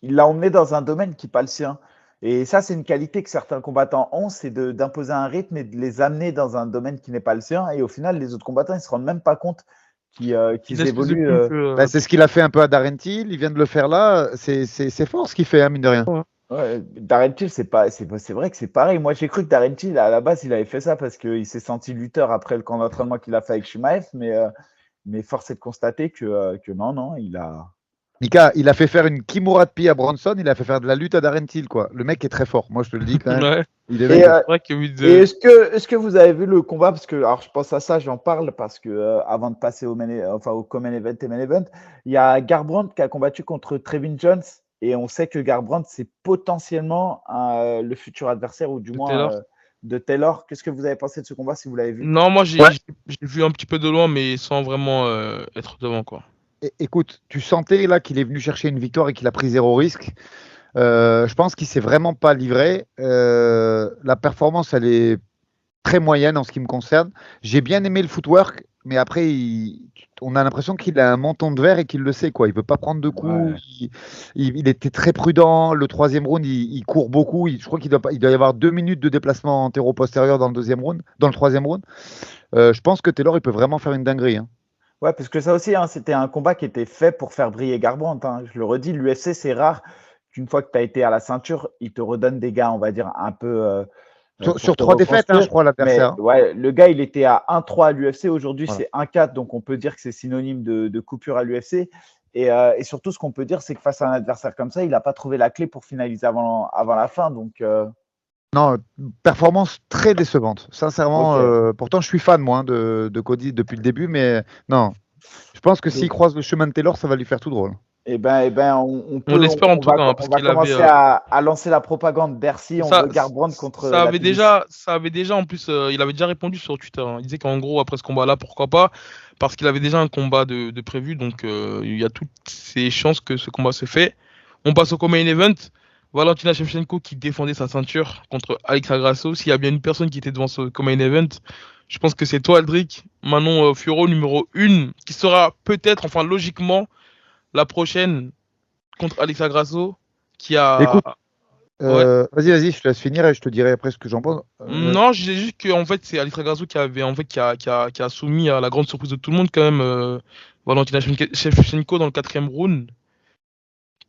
il l'a emmené dans un domaine qui n'est pas le sien. Et ça, c'est une qualité que certains combattants ont, c'est d'imposer un rythme et de les amener dans un domaine qui n'est pas le sien. Et au final, les autres combattants, ils ne se rendent même pas compte Il qu'ils laisse plus de évoluent. plumes que. C'est ce qu'il a fait un peu à Darren Till. Il vient de le faire là. C'est fort ce qu'il fait, hein, mine de rien. Darren Till, c'est vrai que c'est pareil. Moi, j'ai cru que Darren Till, à la base, il avait fait ça parce qu'il s'est senti lutteur après le camp d'entraînement qu'il a fait avec Shimaev. Mais force est de constater que non, non, il a. Mika, il a fait faire une Kimura de pied à Bronson. Il a fait faire de la lutte à Darren Till, quoi. Le mec est très fort. Moi, je te le dis quand même. Ouais. Il est Et, dingue. C'est vrai que oui, Et est-ce que vous avez vu le combat? Parce que, alors, je pense à ça, j'en parle parce que avant de passer au Common Event et Main Event, il y a Garbrandt qui a combattu contre Trevin Jones. Et on sait que Garbrandt, c'est potentiellement le futur adversaire ou du de moins Taylor. de Taylor. Qu'est-ce que vous avez pensé de ce combat si vous l'avez vu? Non, moi Ouais. j'ai vu un petit peu de loin, mais sans vraiment être devant, quoi. Écoute, tu sentais là qu'il est venu chercher une victoire et qu'il a pris 0 risque. Je pense qu'il s'est vraiment pas livré. La performance, elle est très moyenne en ce qui me concerne. J'ai bien aimé le footwork, mais après, on a l'impression qu'il a un menton de verre et qu'il le sait, quoi. Il veut pas prendre de coups. Ouais. Il était très prudent. Le troisième round, il court beaucoup. Je crois il doit y avoir 2 minutes de déplacement antéro-postérieur dans le deuxième round, dans le troisième round. Je pense que Taylor, il peut vraiment faire une dinguerie. Hein. Ouais, parce que ça aussi, hein, c'était un combat qui était fait pour faire briller Garbrandt. Hein. Je le redis, l'UFC, c'est rare qu'une fois que tu as été à la ceinture, il te redonne des gars, on va dire, un peu Sur pour te 3 défaites, hein, je reconstruire. crois, l'adversaire. Mais ouais, le gars, il était à 1-3 à l'UFC. Aujourd'hui, Voilà. c'est 1-4. Donc, on peut dire que c'est synonyme de coupure à l'UFC. Et surtout, ce qu'on peut dire, c'est que face à un adversaire comme ça, il n'a pas trouvé la clé pour finaliser avant la fin. Donc, Non, performance très décevante. Sincèrement, ok. pourtant je suis fan moi hein, de Cody depuis le début, mais non. Je pense que s'il Donc, croise le chemin de Taylor, ça va lui faire tout drôle. On l'espère en tout cas, hein, on parce va qu'il avait. commencer à lancer la propagande. Bercy, on Ça, veut Garbrandt contre ça la avait police. déjà, en plus, il avait déjà répondu sur Twitter. Hein. Il disait qu'en gros, après ce combat-là, pourquoi pas, parce qu'il avait déjà un combat de prévu, donc il y a toutes ces chances que ce combat se fait. On passe au main event. Valentina Shevchenko qui défendait sa ceinture contre Alexa Grasso. S'il y a bien une personne qui était devant ce main event, je pense que c'est toi, Aldric, Manon Fiorot, numéro 1, qui sera peut-être, enfin logiquement, la prochaine contre Alexa Grasso, qui a. Écoute, Ouais. vas-y, je te laisse finir et je te dirai après ce que j'en pense. Non, je disais juste que en fait c'est Alexa Grasso qui avait en fait qui a soumis à la grande surprise de tout le monde quand même Valentina Shevchenko dans le quatrième round.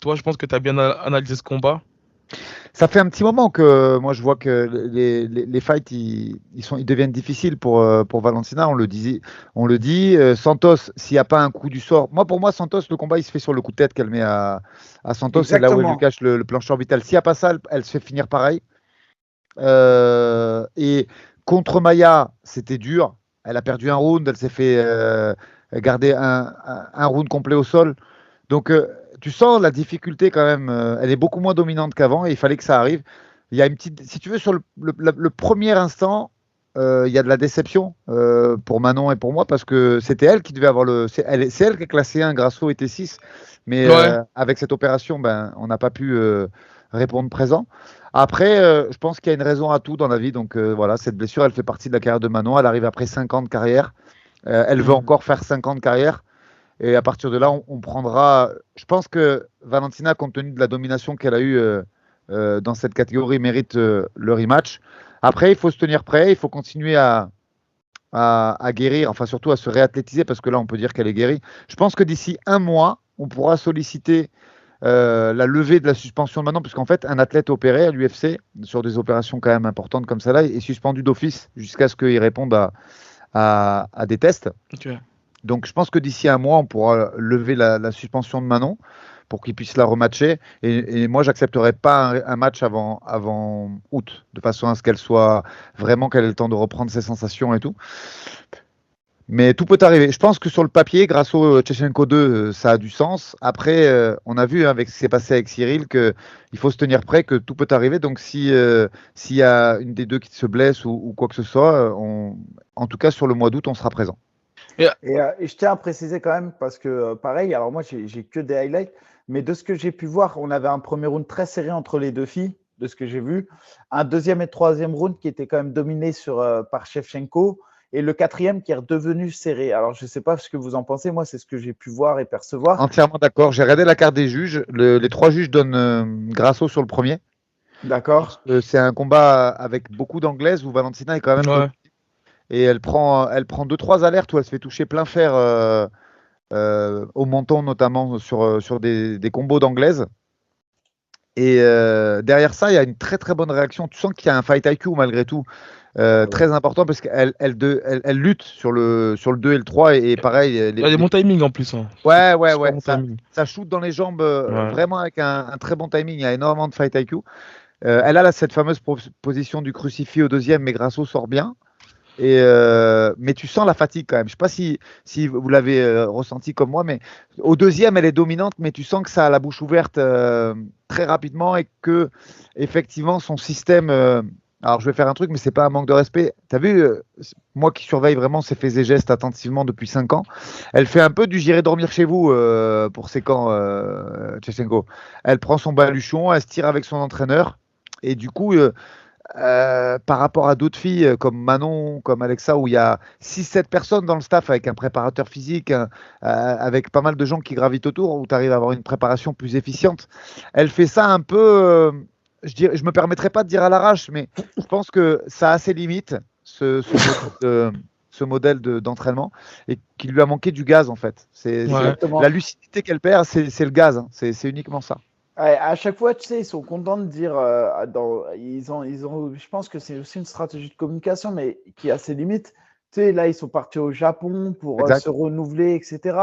Toi, je pense que tu as bien analysé ce combat. Ça fait un petit moment que moi je vois que les fights ils deviennent difficiles pour Valentina. On le dit. Santos, s'il n'y a pas un coup du sort, pour moi Santos, le combat il se fait sur le coup de tête qu'elle met à Santos, c'est là où elle lui Exactement. cache le plancher orbital. S'il n'y a pas ça, elle se fait finir pareil. Et contre Maya, c'était dur. Elle a perdu un round, elle s'est fait garder un round complet au sol. Donc, tu sens la difficulté quand même. Elle est beaucoup moins dominante qu'avant et il fallait que ça arrive. Il y a une petite, si tu veux, sur le premier instant, il y a de la déception pour Manon et pour moi parce que c'était elle qui devait avoir c'est elle qui est classée 1, Grasso était 6, mais Ouais. avec cette opération, ben, on n'a pas pu répondre présent. Après, je pense qu'il y a une raison à tout dans la vie, donc voilà, cette blessure, elle fait partie de la carrière de Manon, elle arrive après 5 ans de carrière, elle veut Mhm. encore faire 5 ans de carrière, et à partir de là, on prendra, je pense que Valentina, compte tenu de la domination qu'elle a eue dans cette catégorie, mérite le rematch. Après, il faut se tenir prêt, il faut continuer à guérir, enfin surtout à se réathlétiser, parce que là, on peut dire qu'elle est guérie. Je pense que d'ici un mois, on pourra solliciter la levée de la suspension de Manon, puisqu'en fait, un athlète opéré à l'UFC, sur des opérations quand même importantes comme ça, là, est suspendu d'office jusqu'à ce qu'il réponde à des tests. Ok. Donc, je pense que d'ici un mois, on pourra lever la suspension de Manon pour qu'il puisse la rematcher. Et moi, j'accepterai pas un match avant août, de façon à ce qu'elle soit vraiment, qu'elle ait le temps de reprendre ses sensations et tout. Mais tout peut arriver. Je pense que sur le papier, grâce au Tchechenko 2, ça a du sens. Après, on a vu avec ce qui s'est passé avec Cyril qu'il faut se tenir prêt, que tout peut arriver. Donc, s'il y a une des deux qui se blesse ou quoi que ce soit, en tout cas, sur le mois d'août, on sera présent. Et je tiens à préciser quand même, parce que pareil, alors moi, j'ai que des highlights, mais de ce que j'ai pu voir, on avait un premier round très serré entre les deux filles, de ce que j'ai vu. Un deuxième et troisième round qui était quand même dominé par Shevchenko, et le quatrième qui est redevenu serré. Alors, je ne sais pas ce que vous en pensez, moi, c'est ce que j'ai pu voir et percevoir. Entièrement d'accord. J'ai regardé la carte des juges. Les trois juges donnent Grasso sur le premier. Parce D'accord? que c'est un combat avec beaucoup d'anglaises où Valentina est quand même Ouais. dominée. Et elle prend deux, trois alertes où elle se fait toucher plein fer au menton, notamment sur des combos d'anglaises. Et derrière ça, il y a une très très bonne réaction. Tu sens qu'il y a un fight IQ malgré tout Ouais, ouais. très important parce qu'elle lutte sur le 2 et le 3. Et pareil, Il y a des bons timings en plus, hein. ouais, ouais, Super ouais. bon Ça, timing. ça shoot dans les jambes Ouais. vraiment avec un très bon timing. Il y a énormément de fight IQ. Elle a là, cette fameuse position du crucifix au deuxième, mais Grasso sort bien. Mais tu sens la fatigue quand même. Je ne sais pas si vous l'avez ressenti comme moi, mais au deuxième, elle est dominante, mais tu sens que ça a la bouche ouverte très rapidement et que effectivement son système. Alors je vais faire un truc, mais c'est pas un manque de respect. Tu as vu, moi qui surveille vraiment ses faits et gestes attentivement depuis 5 ans, elle fait un peu du j'irai dormir chez vous pour ses camps, Tchechenko. Elle prend son baluchon, elle se tire avec son entraîneur. Et du coup, par rapport à d'autres filles comme Manon, comme Alexa, où il y a 6-7 personnes dans le staff avec un préparateur physique, avec pas mal de gens qui gravitent autour, où tu arrives à avoir une préparation plus efficiente. Elle fait ça un peu, je me permettrai pas de dire à l'arrache, mais je pense que ça a ses limites, ce modèle d'entraînement, et qu'il lui a manqué du gaz en fait. Ouais. La Exactement. lucidité qu'elle perd, c'est le gaz, hein. C'est uniquement ça. Ouais, à chaque fois, tu sais, ils sont contents de dire, je pense que c'est aussi une stratégie de communication, mais qui a ses limites. Tu sais, là, ils sont partis au Japon pour se Exact. renouveler, etc.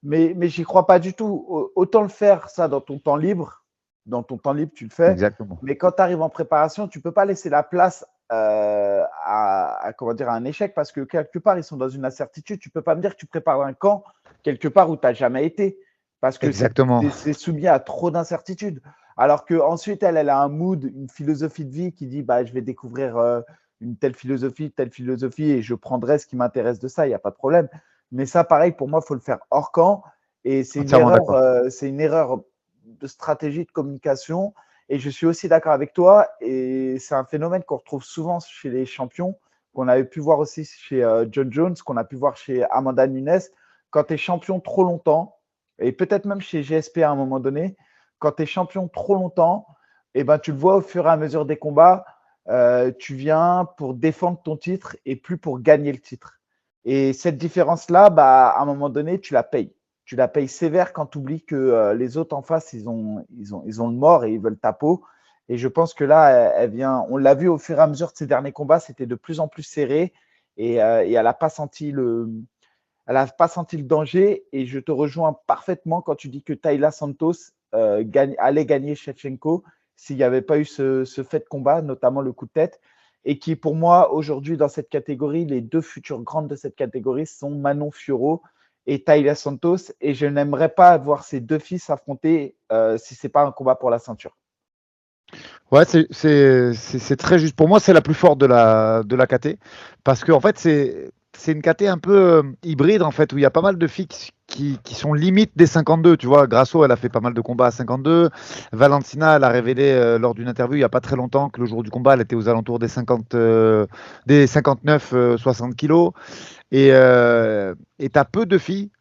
Mais j'y crois pas du tout. Autant le faire, ça, dans ton temps libre. Dans ton temps libre, tu le fais. Exactement. Mais quand tu arrives en préparation, tu peux pas laisser la place comment dire, à un échec parce que quelque part, ils sont dans une incertitude. Tu peux pas me dire que tu prépares un camp quelque part où tu n'as jamais été parce que Exactement. c'est soumis à trop d'incertitudes. Alors qu'ensuite, elle a un mood, une philosophie de vie qui dit bah, je vais découvrir une telle philosophie, et je prendrai ce qui m'intéresse de ça, il n'y a pas de problème. Mais ça, pareil, pour moi, il faut le faire hors camp. Et Entièrement d'accord. c'est une erreur de stratégie de communication. Et je suis aussi d'accord avec toi. Et c'est un phénomène qu'on retrouve souvent chez les champions, qu'on avait pu voir aussi chez John Jones, qu'on a pu voir chez Amanda Nunes. Quand tu es champion trop longtemps, et peut-être même chez GSP à un moment donné, quand tu es champion trop longtemps, et ben, tu le vois au fur et à mesure des combats, tu viens pour défendre ton titre et plus pour gagner le titre. Et cette différence-là, bah, à un moment donné, tu la payes. Tu la payes sévère quand tu oublies que les autres en face, ils ont le mort et ils veulent ta peau. Et je pense que là, elle vient, on l'a vu au fur et à mesure de ces derniers combats, c'était de plus en plus serré et elle n'a pas senti le danger. Et je te rejoins parfaitement quand tu dis que Taila Santos allait gagner Shevchenko s'il n'y avait pas eu ce fait de combat, notamment le coup de tête. Et qui, pour moi, aujourd'hui, dans cette catégorie, les deux futures grandes de cette catégorie sont Manon Fiorot et Taila Santos. Et je n'aimerais pas voir ces deux filles s'affronter si ce n'est pas un combat pour la ceinture. Ouais, c'est très juste. Pour moi, c'est la plus forte de la KT. Parce que, en fait, c'est une KT un peu hybride, en fait, où il y a pas mal de filles qui sont limite des 52. Tu vois, Grasso, elle a fait pas mal de combats à 52. Valentina, elle a révélé lors d'une interview il n'y a pas très longtemps que le jour du combat, elle était aux alentours des 50, des 59, 60 kilos. Et tu as peu de filles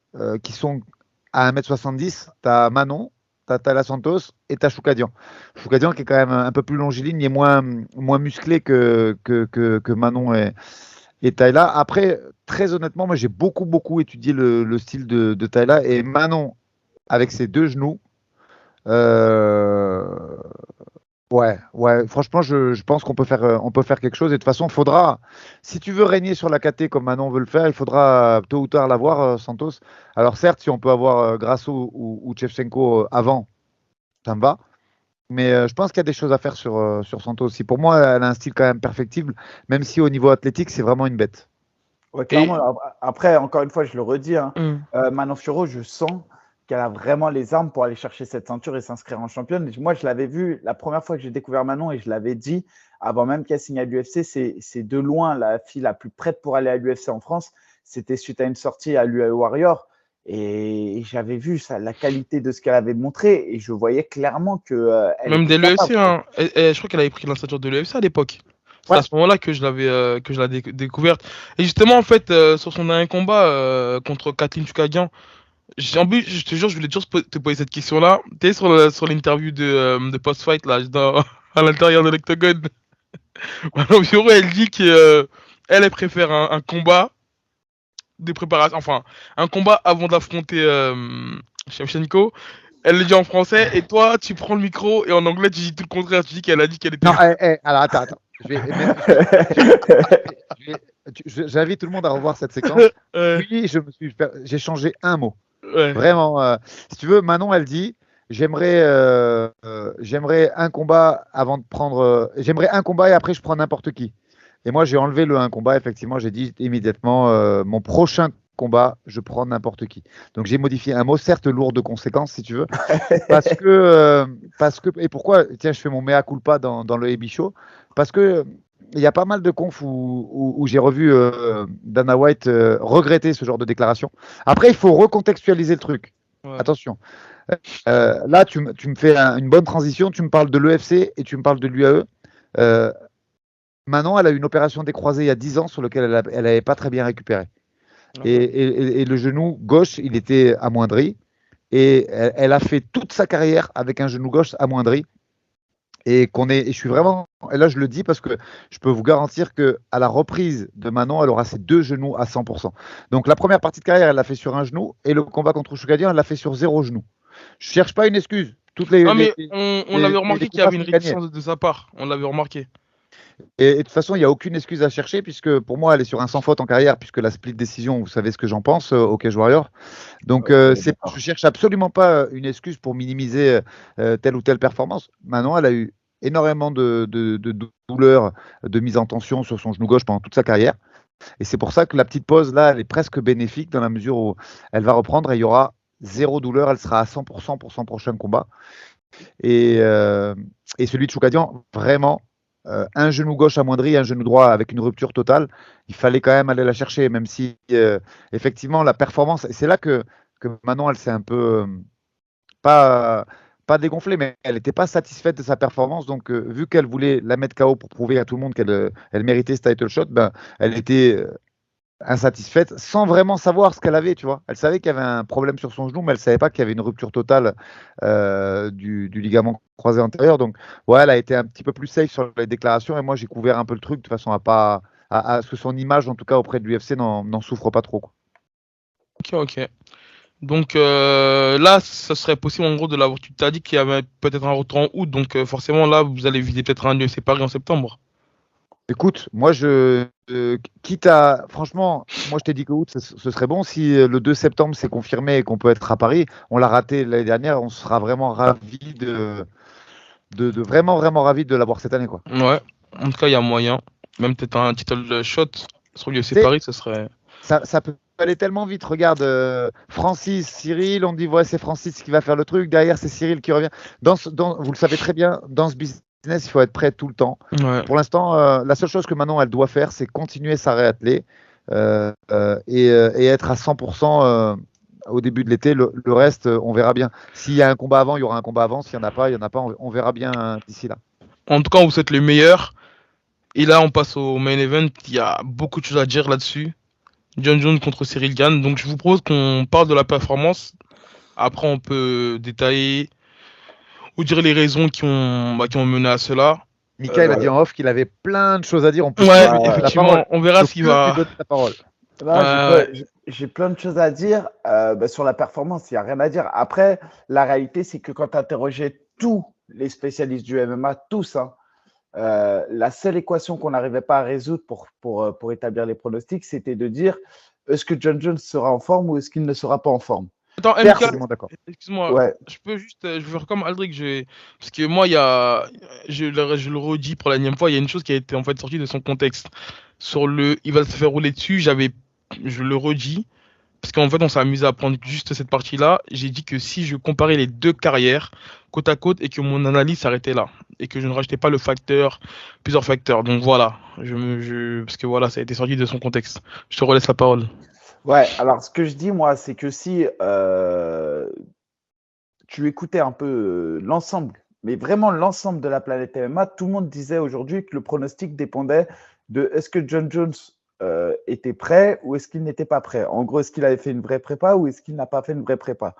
qui sont à 1m70. Tu as Manon, tu as Tala Santos et tu as Choukadian. Choukadian qui est quand même un peu plus longiligne et moins musclé que Manon et Tayla. Après, très honnêtement, moi j'ai beaucoup étudié le style de Tayla et Manon avec ses deux genoux. euh, ouais, franchement, je pense qu'on peut faire quelque chose. Et de toute façon, si tu veux régner sur la KT comme Manon veut le faire, il faudra tôt ou tard l'avoir, Santos. Alors certes, si on peut avoir Grasso ou Shevchenko avant, ça me va. Mais je pense qu'il y a des choses à faire sur Santos aussi. Pour moi, elle a un style quand même perfectible, même si au niveau athlétique, c'est vraiment une bête. Ouais, Et clairement. Après, encore une fois, je le redis, hein, hum, Manon Fiorot, je sens qu'elle a vraiment les armes pour aller chercher cette ceinture et s'inscrire en championne. Moi, je l'avais vu la première fois que j'ai découvert Manon et je l'avais dit avant même qu'elle signe à l'UFC, c'est de loin la fille la plus prête pour aller à l'UFC en France. C'était suite à une sortie à l'UA Warrior et j'avais vu ça, la qualité de ce qu'elle avait montré et je voyais clairement qu'elle même était dès l'UFC, capable, quoi. hein. Je crois qu'elle avait pris la ceinture de l'UFC à l'époque. C'est Ouais, à ce moment-là que je l'ai découverte. Et justement, en fait, sur son dernier combat contre Kathleen Chookagian, en plus, je te jure, je voulais toujours te poser cette question-là. T'es sur l'interview de post-fight, là, à l'intérieur de l'octogone. Manon Fiorot, elle dit que, elle préfère un combat de préparation, enfin, un combat avant d'affronter Shevchenko. Elle le dit en français, et toi, tu prends le micro, et en anglais, tu dis tout le contraire. Tu dis qu'elle a dit qu'elle était. Non, alors attends. J'invite tout le monde à revoir cette séquence. Ouais, Oui, j'ai changé un mot. ouais. Vraiment, si tu veux, Manon, elle dit, j'aimerais un combat avant de prendre, j'aimerais un combat et après je prends n'importe qui. Et moi, j'ai enlevé le un combat. Effectivement, j'ai dit immédiatement, mon prochain combat, je prends n'importe qui. Donc j'ai modifié un mot, certes lourd de conséquences, si tu veux, parce que, et pourquoi, tiens, je fais mon mea culpa dans le Hebi Show, parce que il y a pas mal de confs où j'ai revu Dana White regretter ce genre de déclaration. Après, il faut recontextualiser le truc. Ouais. Attention. Là, tu me fais une bonne transition. Tu me parles de l'EFC et tu me parles de l'UAE. Manon, elle a eu une opération des croisés il y a 10 ans sur laquelle elle n'avait pas très bien récupéré. Et, D'accord. et le genou gauche, il était amoindri. Et elle a fait toute sa carrière avec un genou gauche amoindri. Et je suis vraiment, et là je le dis parce que je peux vous garantir que à la reprise de Manon, elle aura ses deux genoux à 100%. Donc la première partie de carrière, elle l'a fait sur un genou, et le combat contre Choukadian, elle l'a fait sur zéro genou. Je cherche pas une excuse. Toutes Non, mais on l'avait les remarqué qu'il y combats avait une sont gagnés. réticence de sa part. On l'avait remarqué. Et de toute façon, il n'y a aucune excuse à chercher, puisque pour moi, elle est sur un sans faute en carrière, puisque la split décision, vous savez ce que j'en pense au Cage Warrior. Donc, on est je d'accord. cherche absolument pas une excuse pour minimiser telle ou telle performance. Maintenant, elle a eu énormément de douleurs, de mise en tension sur son genou gauche pendant toute sa carrière. Et c'est pour ça que la petite pause, là, elle est presque bénéfique dans la mesure où elle va reprendre et il y aura zéro douleur. Elle sera à 100% pour son prochain combat. Et, euh, et celui de Choukadian, vraiment, un genou gauche amoindri, un genou droit avec une rupture totale, il fallait quand même aller la chercher, même si effectivement la performance, et c'est là que Manon, elle s'est un peu pas, pas dégonflée, mais elle n'était pas satisfaite de sa performance. Donc, vu qu'elle voulait la mettre KO pour prouver à tout le monde qu'elle méritait ce title shot, ben, elle était insatisfaite sans vraiment savoir ce qu'elle avait, tu vois. Elle savait qu'il y avait un problème sur son genou, mais elle savait pas qu'il y avait une rupture totale du ligament croisé antérieur. Donc, ouais, elle a été un petit peu plus safe sur les déclarations et moi, j'ai couvert un peu le truc de façon à ce que son image, en tout cas auprès de l'UFC, n'en souffre pas trop, quoi. Ok, ok. Donc là, ça serait possible en gros de l'avoir. Tu t'as dit qu'il y avait peut-être un retour en août, donc forcément là, vous allez viser peut-être un UFC Paris en septembre. Écoute, moi, franchement, moi, je t'ai dit que août, ce serait bon. Si le 2 septembre, c'est confirmé et qu'on peut être à Paris, on l'a raté l'année dernière, on sera vraiment ravis vraiment ravis de l'avoir cette année, quoi. Ouais. En tout cas, il y a moyen. Même peut-être un title shot sur l'UFC Tu sais, Paris, ce serait. ça peut aller tellement vite. Regarde, Francis, Cyril, on dit, ouais, c'est Francis qui va faire le truc. Derrière, c'est Cyril qui revient. Vous le savez très bien, dans ce business, business, il faut être prêt tout le temps. Ouais. Pour l'instant, la seule chose que Manon elle doit faire, c'est continuer sa réathlée et être à 100% au début de l'été. Le reste, on verra bien. S'il y a un combat avant, il y aura un combat avant. S'il n'y en a pas, il n'y en a pas. On verra bien d'ici là. En tout cas, on vous souhaite le meilleur. Et là, on passe au main event. Il y a beaucoup de choses à dire là-dessus. John Jones contre Cyril Gane. Donc, je vous propose qu'on parle de la performance. Après, on peut détailler ou dire les raisons qui ont mené à cela. Michael a dit en off qu'il avait plein de choses à dire. On peut Ouais, plus lui donner la effectivement, parole. on verra On ce qu'il peut va. lui donner la parole. Là, j'ai plein de choses à dire. Sur la performance, il n'y a rien à dire. Après, la réalité, c'est que quand tu interrogeais tous les spécialistes du MMA, tous, hein, la seule équation qu'on n'arrivait pas à résoudre pour établir les pronostics, c'était de dire est-ce que John Jones sera en forme ou est-ce qu'il ne sera pas en forme. Attends, MK, Absolument d'accord. excuse-moi, Ouais. je peux juste, je vais faire comme Aldric, parce que moi, je le redis pour la énième fois, il y a une chose qui a été en fait sortie de son contexte. Il va se faire rouler dessus, je le redis, parce qu'en fait, on s'est amusé à prendre juste cette partie-là. J'ai dit que si je comparais les deux carrières côte à côte et que mon analyse s'arrêtait là, et que je ne rajoutais pas plusieurs facteurs. Donc voilà, parce que voilà, ça a été sorti de son contexte. Je te relaisse la parole. Ouais, alors ce que je dis, moi, c'est que si tu écoutais un peu l'ensemble, mais vraiment l'ensemble de la planète MMA, tout le monde disait aujourd'hui que le pronostic dépendait de est-ce que John Jones était prêt ou est-ce qu'il n'était pas prêt. En gros, est-ce qu'il avait fait une vraie prépa ou est-ce qu'il n'a pas fait une vraie prépa.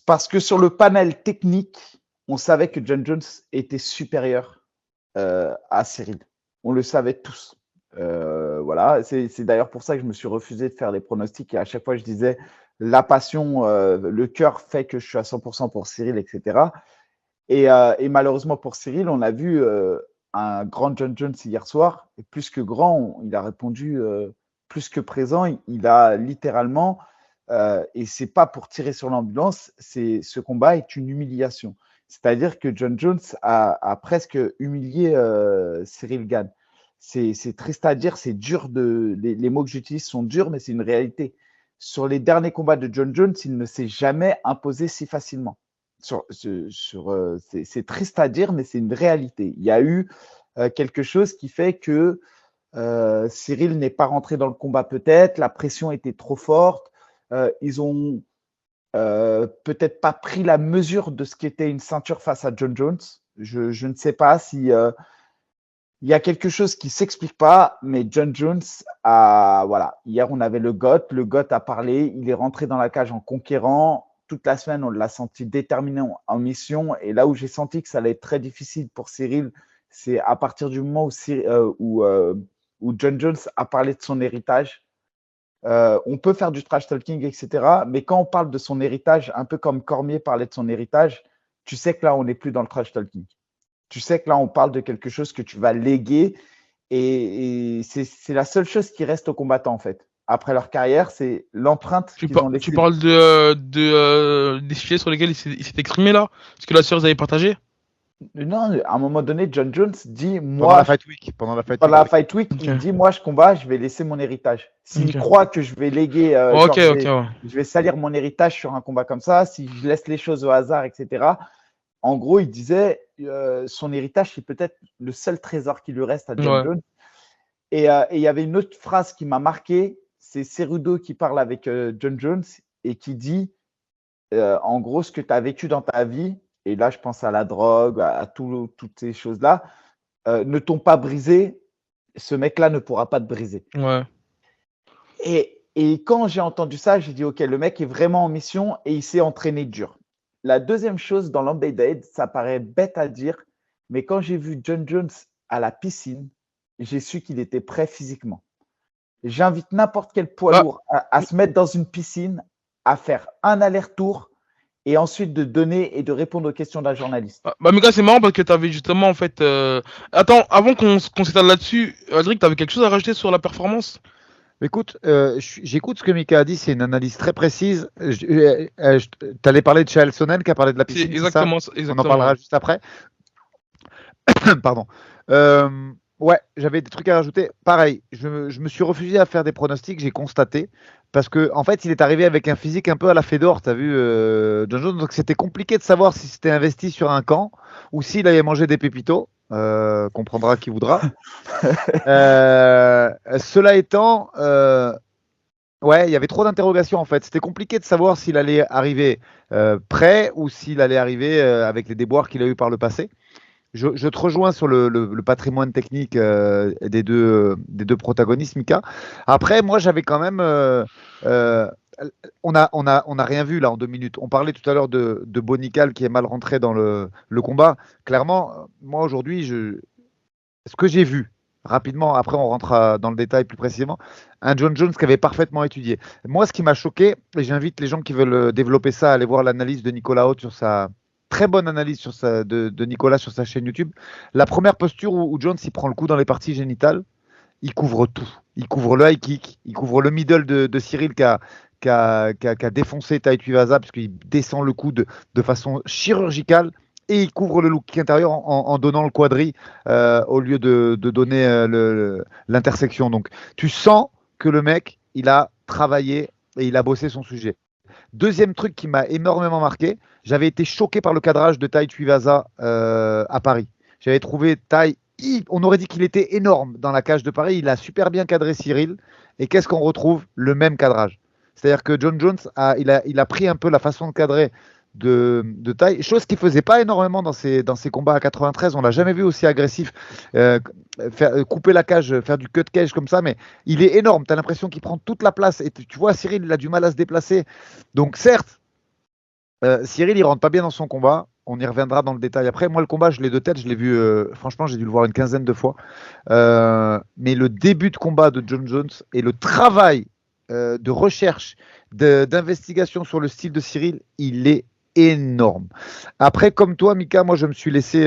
Parce que sur le panel technique, on savait que John Jones était supérieur à Cyril. On le savait tous. Voilà, c'est d'ailleurs pour ça que je me suis refusé de faire les pronostics et à chaque fois je disais la passion, le cœur fait que je suis à 100% pour Cyril, etc. Et malheureusement pour Cyril, on a vu un grand John Jones hier soir, et plus que grand, il a répondu plus que présent. Il a littéralement, et c'est pas pour tirer sur l'ambulance, ce combat est une humiliation. C'est-à-dire que John Jones a presque humilié Cyril Gane. C'est triste à dire, c'est dur les mots que j'utilise sont durs, mais c'est une réalité. Sur les derniers combats de John Jones, il ne s'est jamais imposé si facilement. C'est triste à dire, mais c'est une réalité. Il y a eu quelque chose qui fait que Cyril n'est pas rentré dans le combat peut-être, la pression était trop forte, ils ont peut-être pas pris la mesure de ce qu'était une ceinture face à John Jones. Je ne sais pas si il y a quelque chose qui s'explique pas, mais John Jones voilà. Hier, on avait le GOAT. Le GOAT a parlé. Il est rentré dans la cage en conquérant. Toute la semaine, on l'a senti déterminé en mission. Et là où j'ai senti que ça allait être très difficile pour Cyril, c'est à partir du moment où John Jones a parlé de son héritage. On peut faire du trash talking, etc. Mais quand on parle de son héritage, un peu comme Cormier parlait de son héritage, tu sais que là, on n'est plus dans le trash talking. Tu sais que là, on parle de quelque chose que tu vas léguer et c'est la seule chose qui reste aux combattants, en fait. Après leur carrière, c'est l'empreinte qu'ils ont laissée. Tu parles des sujets sur lesquels il s'est exprimé là? Parce que la sœur, vous avez partagé? Non, à un moment donné, John Jones dit Pendant la Fight Week. Pendant la Fight Week, Okay. il dit moi, je combats, je vais laisser mon héritage. S'il croit que je vais léguer, je vais salir mon héritage sur un combat comme ça, si je laisse les choses au hasard, etc. En gros, il disait son héritage, c'est peut-être le seul trésor qui lui reste à John Jones. Et il y avait une autre phrase qui m'a marqué, c'est Cerudo qui parle avec John Jones et qui dit en gros, ce que tu as vécu dans ta vie, et là, je pense à la drogue, à toutes ces choses-là, ne t'ont pas brisé, ce mec-là ne pourra pas te briser. Ouais. Et quand j'ai entendu ça, j'ai dit, OK, le mec est vraiment en mission et il s'est entraîné dur. La deuxième chose dans l'Embedded, ça paraît bête à dire, mais quand j'ai vu John Jones à la piscine, j'ai su qu'il était prêt physiquement. J'invite n'importe quel poids lourd à se mettre dans une piscine, à faire un aller-retour et ensuite de donner et de répondre aux questions d'un journaliste. Mika, c'est marrant parce que tu avais justement en fait. Attends, avant qu'on s'étale là-dessus, Aldric, tu avais quelque chose à rajouter sur la performance? Écoute, j'écoute ce que Mika a dit, c'est une analyse très précise. Tu allais parler de Chael Sonnen qui a parlé de la piscine. Exactement. On en parlera juste après. Pardon. Ouais, j'avais des trucs à rajouter. Pareil, je me suis refusé à faire des pronostics, j'ai constaté. Parce que en fait, il est arrivé avec un physique un peu à la Fedor, t'as vu, John Jones. Donc c'était compliqué de savoir si c'était investi sur un camp ou s'il avait mangé des pépitos. Comprendra qui voudra. Cela étant, ouais, il y avait trop d'interrogations en fait. C'était compliqué de savoir s'il allait arriver prêt ou s'il allait arriver avec les déboires qu'il a eu par le passé. Je te rejoins sur le patrimoine technique des deux protagonistes, Mika. Après, moi, j'avais quand même. Euh, on a rien vu là en 2 minutes. On parlait tout à l'heure de Bonical qui est mal rentré dans le combat. Clairement, moi aujourd'hui, ce que j'ai vu rapidement, après on rentre dans le détail plus précisément, un John Jones qui avait parfaitement étudié. Moi, ce qui m'a choqué, et j'invite les gens qui veulent développer ça à aller voir l'analyse de Nicolas Haute sur sa très bonne analyse de Nicolas sur sa chaîne YouTube. La première posture où Jones il prend le coup dans les parties génitales, il couvre tout. Il couvre le high kick, il couvre le middle de Cyril qui a défoncé Tai Tuivasa puisqu'il descend le coup de façon chirurgicale et il couvre le look kick intérieur en donnant le quadri au lieu de donner l'intersection. Donc tu sens que le mec, il a travaillé et il a bossé son sujet. Deuxième truc qui m'a énormément marqué, j'avais été choqué par le cadrage de Tai Tuivasa à Paris. J'avais trouvé Tai, on aurait dit qu'il était énorme dans la cage de Paris. Il a super bien cadré Cyril. Et qu'est-ce qu'on retrouve? Le même cadrage. C'est-à-dire que John Jones il a pris un peu la façon de cadrer de taille, chose qu'il faisait pas énormément dans ses combats à 93. On l'a jamais vu aussi agressif, couper la cage, faire du cut cage comme ça, mais il est énorme. Tu as l'impression qu'il prend toute la place. Et tu vois, Cyril, il a du mal à se déplacer. Donc certes, Cyril, il rentre pas bien dans son combat. On y reviendra dans le détail après. Moi, le combat, je l'ai de tête, je l'ai vu, franchement, j'ai dû le voir une quinzaine de fois. Mais le début de combat de John Jones et le travail de recherche, d'investigation sur le style de Cyril, il est énorme. Après, comme toi, Mika, moi, je me suis laissé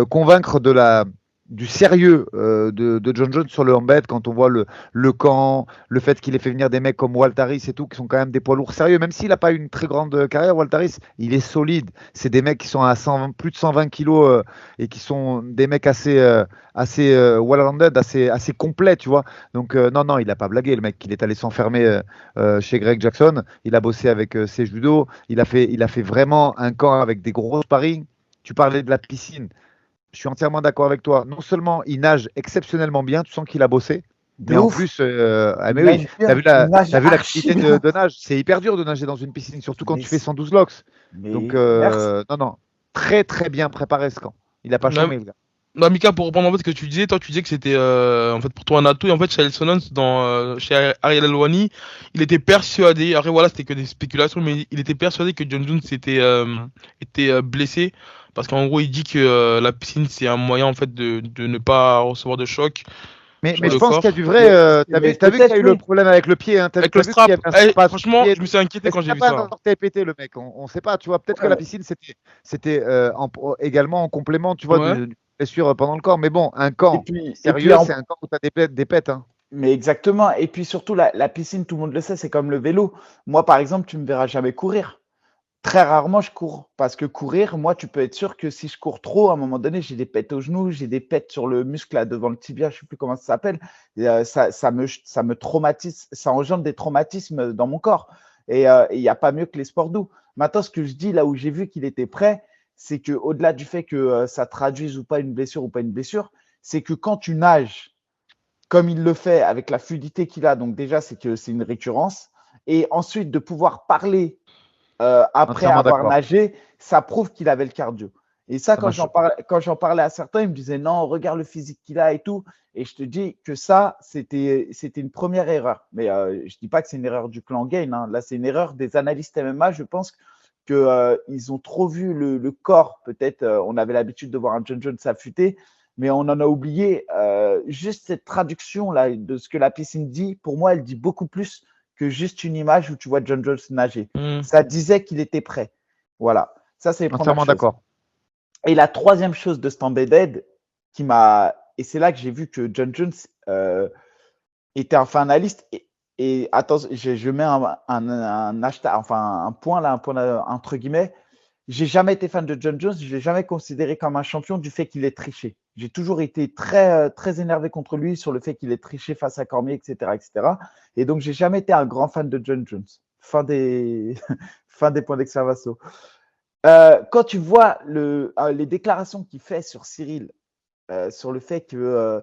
convaincre du sérieux de John Jones sur le embed quand on voit le camp, le fait qu'il ait fait venir des mecs comme Waltaris et tout, qui sont quand même des poids lourds sérieux, même s'il n'a pas eu une très grande carrière, Waltaris, il est solide. C'est des mecs qui sont à plus de 120 kilos et qui sont des mecs assez well-rounded, assez complets, tu vois. Donc, non, il n'a pas blagué, le mec. Il est allé s'enfermer chez Greg Jackson. Il a bossé avec ses judo. Il a fait vraiment un camp avec des gros sparring. Tu parlais de la piscine. Je suis entièrement d'accord avec toi. Non seulement il nage exceptionnellement bien, tu sens qu'il a bossé, De mais en ouf. plus, mais Il oui, nage tu bien. as vu Il nage l'activité archi bien. de nage. C'est hyper dur de nager dans une piscine, surtout quand Mais, tu fais 112 locks. Donc, merci. non, très très bien préparé ce camp. Il n'a pas Non, chômé, le gars. non, Mika, pour reprendre en fait ce que tu disais, toi tu disais que c'était en fait pour toi un atout et en fait chez Sonnons chez Ariel Helwani, il était persuadé, après voilà c'était que des spéculations, mais il était persuadé que John Jones était blessé parce qu'en gros il dit que la piscine c'est un moyen en fait de ne pas recevoir de choc sur Mais je le pense qu'il y a corps. du vrai. Mais, T'as mais vu qu'il y a peut-être eu le oui. problème avec le pied. Hein. Avec le T'as vu qu'il y strap, avait un strap sur le franchement pied. je me suis inquiété Est-ce quand qu'il j'ai n'a vu pas un ça. orteil pété, le mec? On ne sait pas. Tu vois, peut-être que Ouais, la piscine, c'était également en complément, tu vois, Ouais. d'une blessure pendant le corps. Mais bon, un Et camp puis, et puis sérieux, c'est un camp où tu as des pètes. Hein. mais exactement. Et puis surtout, la piscine, tout le monde le sait, c'est comme le vélo. Moi, par exemple, tu me verras jamais courir. Très rarement, je cours. Parce que courir, moi, tu peux être sûr que si je cours trop, à un moment donné, j'ai des pètes au genou, j'ai des pètes sur le muscle là, devant le tibia, je sais plus comment ça s'appelle. Et, ça me traumatise, ça engendre des traumatismes dans mon corps. Et il n'y a pas mieux que les sports doux. Maintenant, ce que je dis, là où j'ai vu qu'il était prêt, c'est que au-delà du fait que ça traduise ou pas une blessure, c'est que quand tu nages, comme il le fait avec la fluidité qu'il a, donc déjà, c'est que c'est une récurrence. Et ensuite, de pouvoir parler après Entièrement avoir d'accord. nagé, ça prouve qu'il avait le cardio. Et ça, Ça m'a cho- quand j'en parlais à certains, ils me disaient non, regarde le physique qu'il a et tout. Et je te dis que ça, c'était une première erreur. Mais je ne dis pas que c'est une erreur du clan Gain. Hein. Là, c'est une erreur des analystes MMA. Je pense qu'ils ont trop vu le corps. Peut-être on avait l'habitude de voir un John Jones affûté, mais on en a oublié. Juste cette traduction-là de ce que la piscine dit, pour moi, elle dit beaucoup plus que juste une image où tu vois John Jones nager. Hmm. Ça disait qu'il était prêt. Voilà. Ça, c'est la première Entièrement chose. d'accord. Et la troisième chose de cet embedded qui m'a. Et c'est là que j'ai vu que John Jones était un finaliste. Et attends, je mets un hashtag, enfin un point là, entre guillemets. j'ai jamais été fan de John Jones, je l'ai jamais considéré comme un champion du fait qu'il ait triché. J'ai toujours été très énervé contre lui sur le fait qu'il ait triché face à Cormier, etc., etc. Et donc, j'ai jamais été un grand fan de John Jones. Fin des, fin des points d'exclamation. Quand tu vois les déclarations qu'il fait sur Cyril, sur le fait que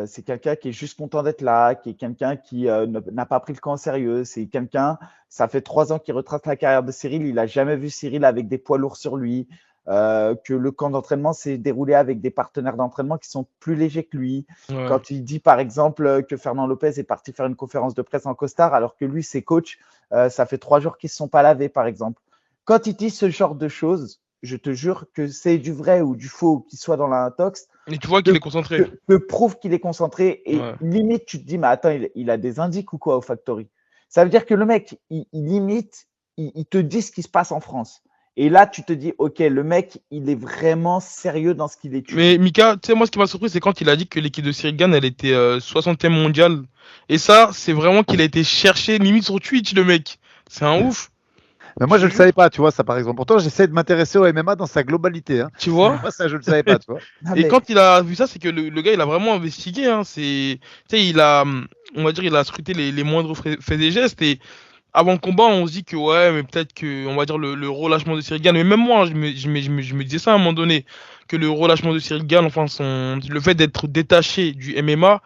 c'est quelqu'un qui est juste content d'être là, qui est quelqu'un qui n'a pas pris le camp au sérieux, c'est quelqu'un, ça fait 3 ans qu'il retrace la carrière de Cyril, il n'a jamais vu Cyril avec des poids lourds sur lui, que le camp d'entraînement s'est déroulé avec des partenaires d'entraînement qui sont plus légers que lui. Ouais. Quand il dit par exemple que Fernand Lopez est parti faire une conférence de presse en costard alors que lui, ses coachs, ça fait 3 jours qu'ils ne se sont pas lavés par exemple. Quand il dit ce genre de choses, je te jure que c'est du vrai ou du faux qu'il soit dans l'intox, Et tu vois qu'il est concentré. te prouve qu'il est concentré et Ouais. limite tu te dis mais attends il a des indices ou quoi au Factory. Ça veut dire que le mec il limite il te dit ce qui se passe en France et là tu te dis ok le mec il est vraiment sérieux dans ce qu'il étudie. Mais Mika, tu sais, moi, ce qui m'a surpris, c'est quand il a dit que l'équipe de Cyril Gann, elle était 60e mondiale. Et ça, c'est vraiment qu'il a été cherché limite sur Twitch, le mec. C'est un ouf. Mais moi, je le savais pas, tu vois, ça par exemple. Pourtant, j'essaie de m'intéresser au MMA dans sa globalité. Hein. Tu vois? Moi, ça, je le savais pas, tu vois. Ah, Et mais quand il a vu ça, c'est que le gars, il a vraiment investigué. Hein. C'est, tu sais, il a, on va dire, il a scruté les moindres faits et gestes. Et avant le combat, on se dit que ouais, mais peut-être que, on va dire, le relâchement de Cyril Gann. Mais même moi, hein, je me disais ça à un moment donné, que le relâchement de Cyril Gann, enfin, le fait d'être détaché du MMA,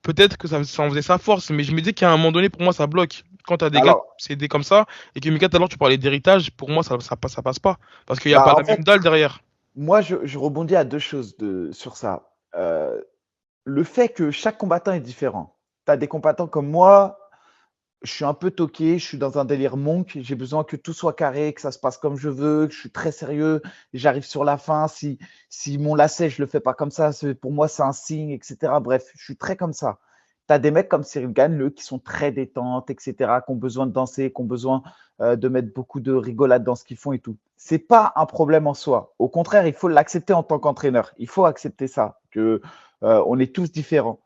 peut-être que ça en faisait sa force. Mais je me dis qu'à un moment donné, pour moi, ça bloque. Quand t'as des gars alors c'est des comme ça, et que Mika, tout à l'heure, tu parlais d'héritage, pour moi, ça passe pas. Parce qu'il n'y a pas en la même fait dalle derrière. moi je rebondis à 2 choses sur ça. Le fait que chaque combattant est différent. Tu as des combattants comme moi, je suis un peu toqué, je suis dans un délire monk, j'ai besoin que tout soit carré, que ça se passe comme je veux, que je suis très sérieux, j'arrive sur la fin, si mon lacet, je le fais pas comme ça, pour moi c'est un signe, etc. Bref, je suis très comme ça. Tu as des mecs comme Cyril Gann, eux, qui sont très détentes, etc., qui ont besoin de danser, qui ont besoin de mettre beaucoup de rigolade dans ce qu'ils font et tout. C'est pas un problème en soi. Au contraire, il faut l'accepter en tant qu'entraîneur. Il faut accepter ça, que on est tous différents.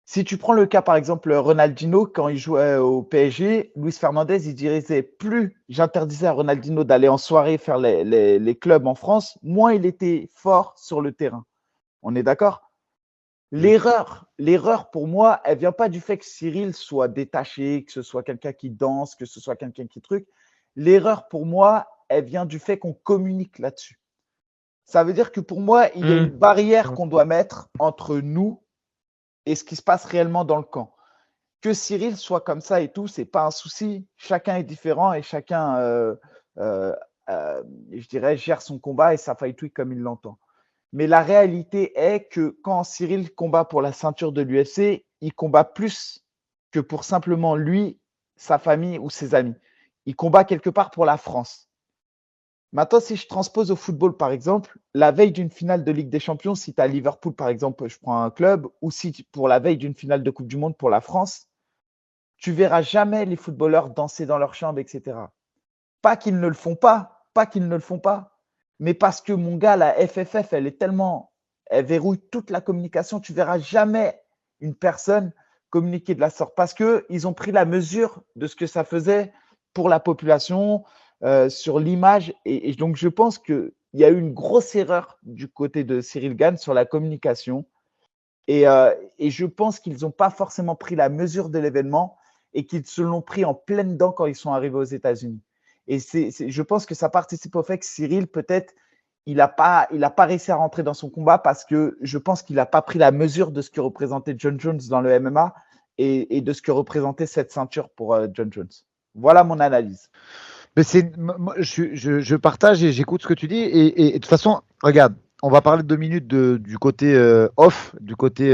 Si tu prends le cas, par exemple, Ronaldinho, quand il jouait au PSG, Luis Fernandez, il disait plus j'interdisais à Ronaldinho d'aller en soirée faire les clubs en France, moins il était fort sur le terrain. On est d'accord? L'erreur pour moi, elle vient pas du fait que Cyril soit détaché, que ce soit quelqu'un qui danse, que ce soit quelqu'un qui truc. L'erreur pour moi, elle vient du fait qu'on communique là-dessus. Ça veut dire que pour moi, il y a une barrière qu'on doit mettre entre nous et ce qui se passe réellement dans le camp. Que Cyril soit comme ça et tout, c'est pas un souci. Chacun est différent et chacun, je dirais, gère son combat et sa fight week comme il l'entend. Mais la réalité est que quand Cyril combat pour la ceinture de l'UFC, il combat plus que pour simplement lui, sa famille ou ses amis. Il combat quelque part pour la France. Maintenant, si je transpose au football, par exemple, la veille d'une finale de Ligue des Champions, si tu as Liverpool, par exemple, je prends un club, ou si pour la veille d'une finale de Coupe du Monde pour la France, tu verras jamais les footballeurs danser dans leur chambre, etc. Pas qu'ils ne le font pas qu'ils ne le font pas, mais parce que mon gars, la FFF, elle verrouille toute la communication. Tu verras jamais une personne communiquer de la sorte parce qu'ils ont pris la mesure de ce que ça faisait pour la population, sur l'image. Et donc, je pense qu'il y a eu une grosse erreur du côté de Cyril Gann sur la communication. Et je pense qu'ils n'ont pas forcément pris la mesure de l'événement et qu'ils se l'ont pris en pleine dent quand ils sont arrivés aux États-Unis. Et je pense que ça participe au fait que Cyril, peut-être, il n'a pas réussi à rentrer dans son combat parce que je pense qu'il n'a pas pris la mesure de ce que représentait John Jones dans le MMA et de ce que représentait cette ceinture pour John Jones. Voilà mon analyse. Mais je partage et j'écoute ce que tu dis. Et de toute façon, regarde, on va parler 2 minutes du côté off, du côté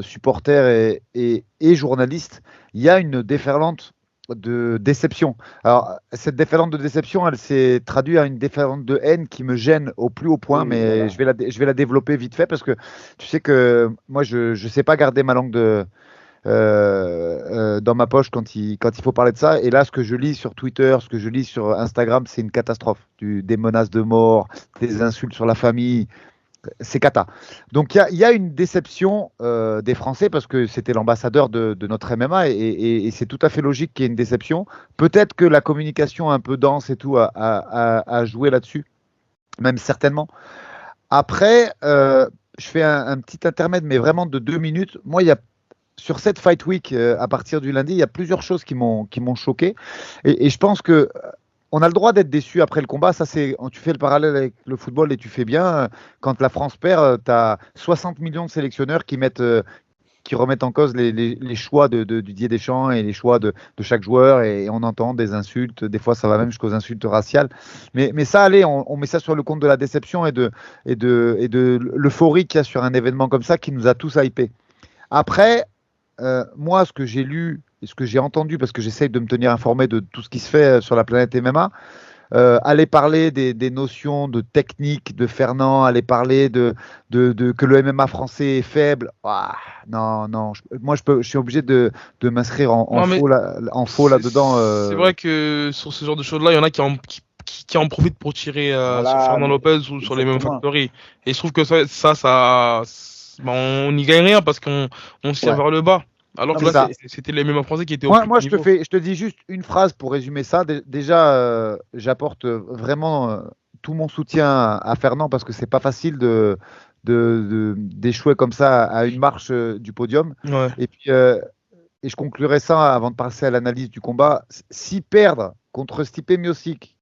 supporter et journaliste. Il y a une déferlante de déception. Alors, cette déferlante de déception, elle s'est traduite à une déferlante de haine qui me gêne au plus haut point, Oui, mais voilà. je vais la développer vite fait parce que tu sais que moi, je sais pas garder ma langue dans ma poche quand il faut parler de ça. Et là, ce que je lis sur Twitter, ce que je lis sur Instagram, c'est une catastrophe. Des menaces de mort, des insultes sur la famille. c'est cata. Donc il y a une déception des Français parce que c'était l'ambassadeur de notre MMA et c'est tout à fait logique qu'il y ait une déception. Peut-être que la communication un peu dense et tout a joué là-dessus, même certainement. Après, je fais un petit intermède, mais vraiment de 2 minutes. Moi, sur cette Fight Week, à partir du lundi, il y a plusieurs choses qui m'ont choqué. Et je pense que on a le droit d'être déçu après le combat. Ça, tu fais le parallèle avec le football et tu fais bien. Quand la France perd, tu as 60 millions de sélectionneurs qui remettent en cause les choix de Didier Deschamps et les choix de chaque joueur. Et on entend des insultes. Des fois, ça va même jusqu'aux insultes raciales. Mais ça, allez, on met ça sur le compte de la déception et de l'euphorie qu'il y a sur un événement comme ça qui nous a tous hypés. Après, moi, ce que j'ai lu et ce que j'ai entendu, parce que j'essaye de me tenir informé de tout ce qui se fait sur la planète MMA, aller parler des notions de technique de Fernand, aller parler que le MMA français est faible. Ah, non, non, moi je suis obligé de m'inscrire en Non, mais faux, en faux là-dedans. c'est vrai que sur ce genre de choses-là, il y en a qui en profitent pour tirer sur Voilà, Fernand mais Lopez ou sur les mêmes exactement. factories. Et je trouve que ben, on n'y gagne rien parce qu'on se tire Ouais. vers le bas. Alors Non, que C'est mais là, ça. c'était les mêmes Français qui étaient au Moi, plus moi haut je te niveau. fais, je te dis juste une phrase pour résumer ça. Déjà, j'apporte vraiment tout mon soutien à Fernand parce que c'est pas facile d'échouer comme ça à une marche du podium. Ouais. Et puis, et je conclurai ça avant de passer à l'analyse du combat. Si perdre contre Stipe Miocic,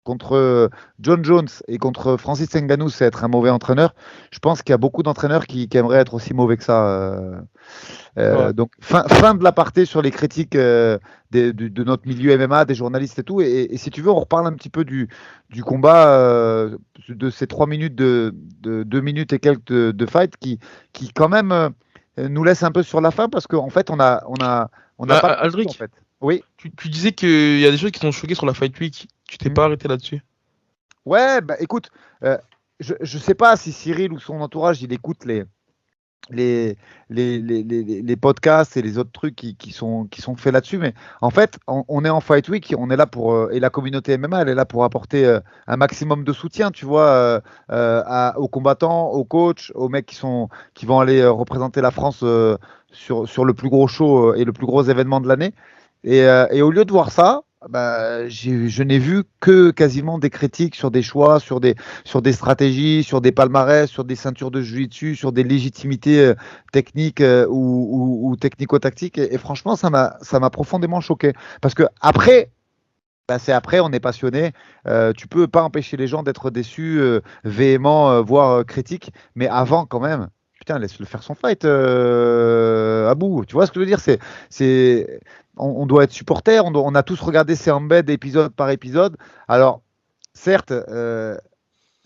contre John Jones et contre Francis Ngannou, c'est être un mauvais entraîneur, je pense qu'il y a beaucoup d'entraîneurs qui aimeraient être aussi mauvais que ça. Ouais. Donc, fin de l'aparté sur les critiques de notre milieu MMA, des journalistes et tout. Et si tu veux, on reparle un petit peu du combat, de ces 3 minutes, de 2 minutes et quelques de fight qui quand même nous laisse un peu sur la fin parce qu'en fait, on n'a pas compris en Aldric, fait. Oui. tu disais qu'il y a des choses qui t'ont choqué sur la Fight Week. Tu t'es Mm. pas arrêté là-dessus. Ouais, bah écoute, je sais pas si Cyril ou son entourage, il écoute les, les podcasts et les autres trucs qui sont faits là-dessus. Mais en fait, on est en Fight Week, on est là pour, et la communauté MMA, elle est là pour apporter un maximum de soutien, tu vois, aux combattants, aux coachs, aux mecs qui vont aller représenter la France sur le plus gros show et le plus gros événement de l'année. Et au lieu de voir ça, bah, je n'ai vu que quasiment des critiques sur des choix, sur des stratégies, sur des palmarès, sur des ceintures de jiu-jitsu, sur des légitimités techniques ou technico-tactiques. Et franchement, ça m'a profondément choqué. Parce que après, bah, c'est après, on est passionné. Tu peux pas empêcher les gens d'être déçus, véhéments, voire critiques. Mais avant, quand même, putain, laisse-le faire son fight à bout. Tu vois ce que je veux dire? On doit être supporter. On a tous regardé ces embeds épisode par épisode. Alors, certes, je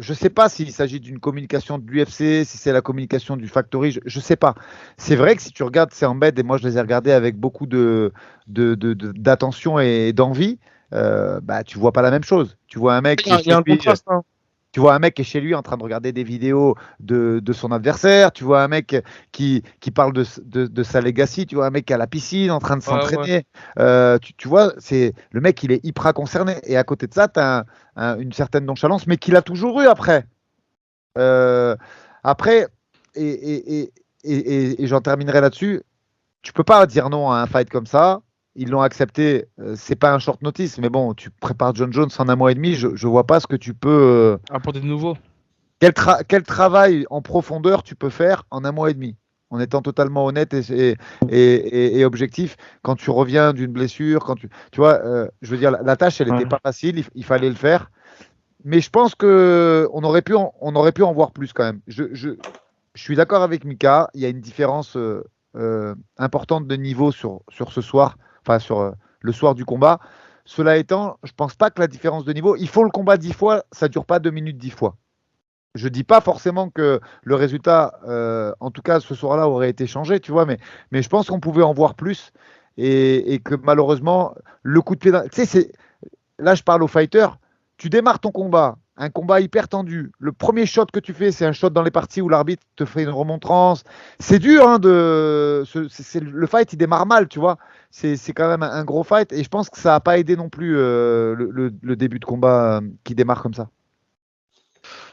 ne sais pas s'il s'agit d'une communication de l'UFC, si c'est la communication du Factory, je ne sais pas. C'est vrai que si tu regardes ces embeds, et moi je les ai regardés avec beaucoup d'attention et d'envie, bah, tu vois pas la même chose. Tu vois un mec qui est Il y chez a un lui, contraste, hein. tu vois un mec qui est chez lui en train de regarder des vidéos de son adversaire. Tu vois un mec qui parle de sa legacy. Tu vois un mec qui est à la piscine en train de Ouais, ouais. s'entraîner. Tu vois, le mec, il est hyper concerné. Et à côté de ça, tu as une certaine nonchalance, mais qu'il a toujours eu après. Euh, après, et, et, et j'en terminerai là-dessus. Tu peux pas dire non à un fight comme ça. Ils l'ont accepté. C'est pas un short notice, mais bon, tu prépares John Jones en un mois et demi. Je vois pas ce que tu peux. Apporter de nouveau. Quel travail en profondeur tu peux faire en un mois et demi, en étant totalement honnête et objectif quand tu reviens d'une blessure, tu vois, je veux dire, la tâche, elle n'était Ouais. pas facile, il fallait le faire. Mais je pense que on aurait pu en voir plus quand même. Je suis d'accord avec Mika, il y a une différence importante de niveau sur ce soir, enfin sur le soir du combat. Cela étant, je pense pas que la différence de niveau, il faut le combat 10 fois, ça dure pas 2 minutes 10 fois. Je dis pas forcément que le résultat, en tout cas ce soir-là, aurait été changé, tu vois, mais je pense qu'on pouvait en voir plus et que malheureusement, le coup de pied, tu sais, là je parle aux fighters, tu démarres ton combat, un combat hyper tendu. Le premier shot que tu fais, c'est un shot dans les parties où l'arbitre te fait une remontrance. C'est dur, hein, le fight, il démarre mal, tu vois. C'est quand même un gros fight et je pense que ça n'a pas aidé non plus le début de combat qui démarre comme ça.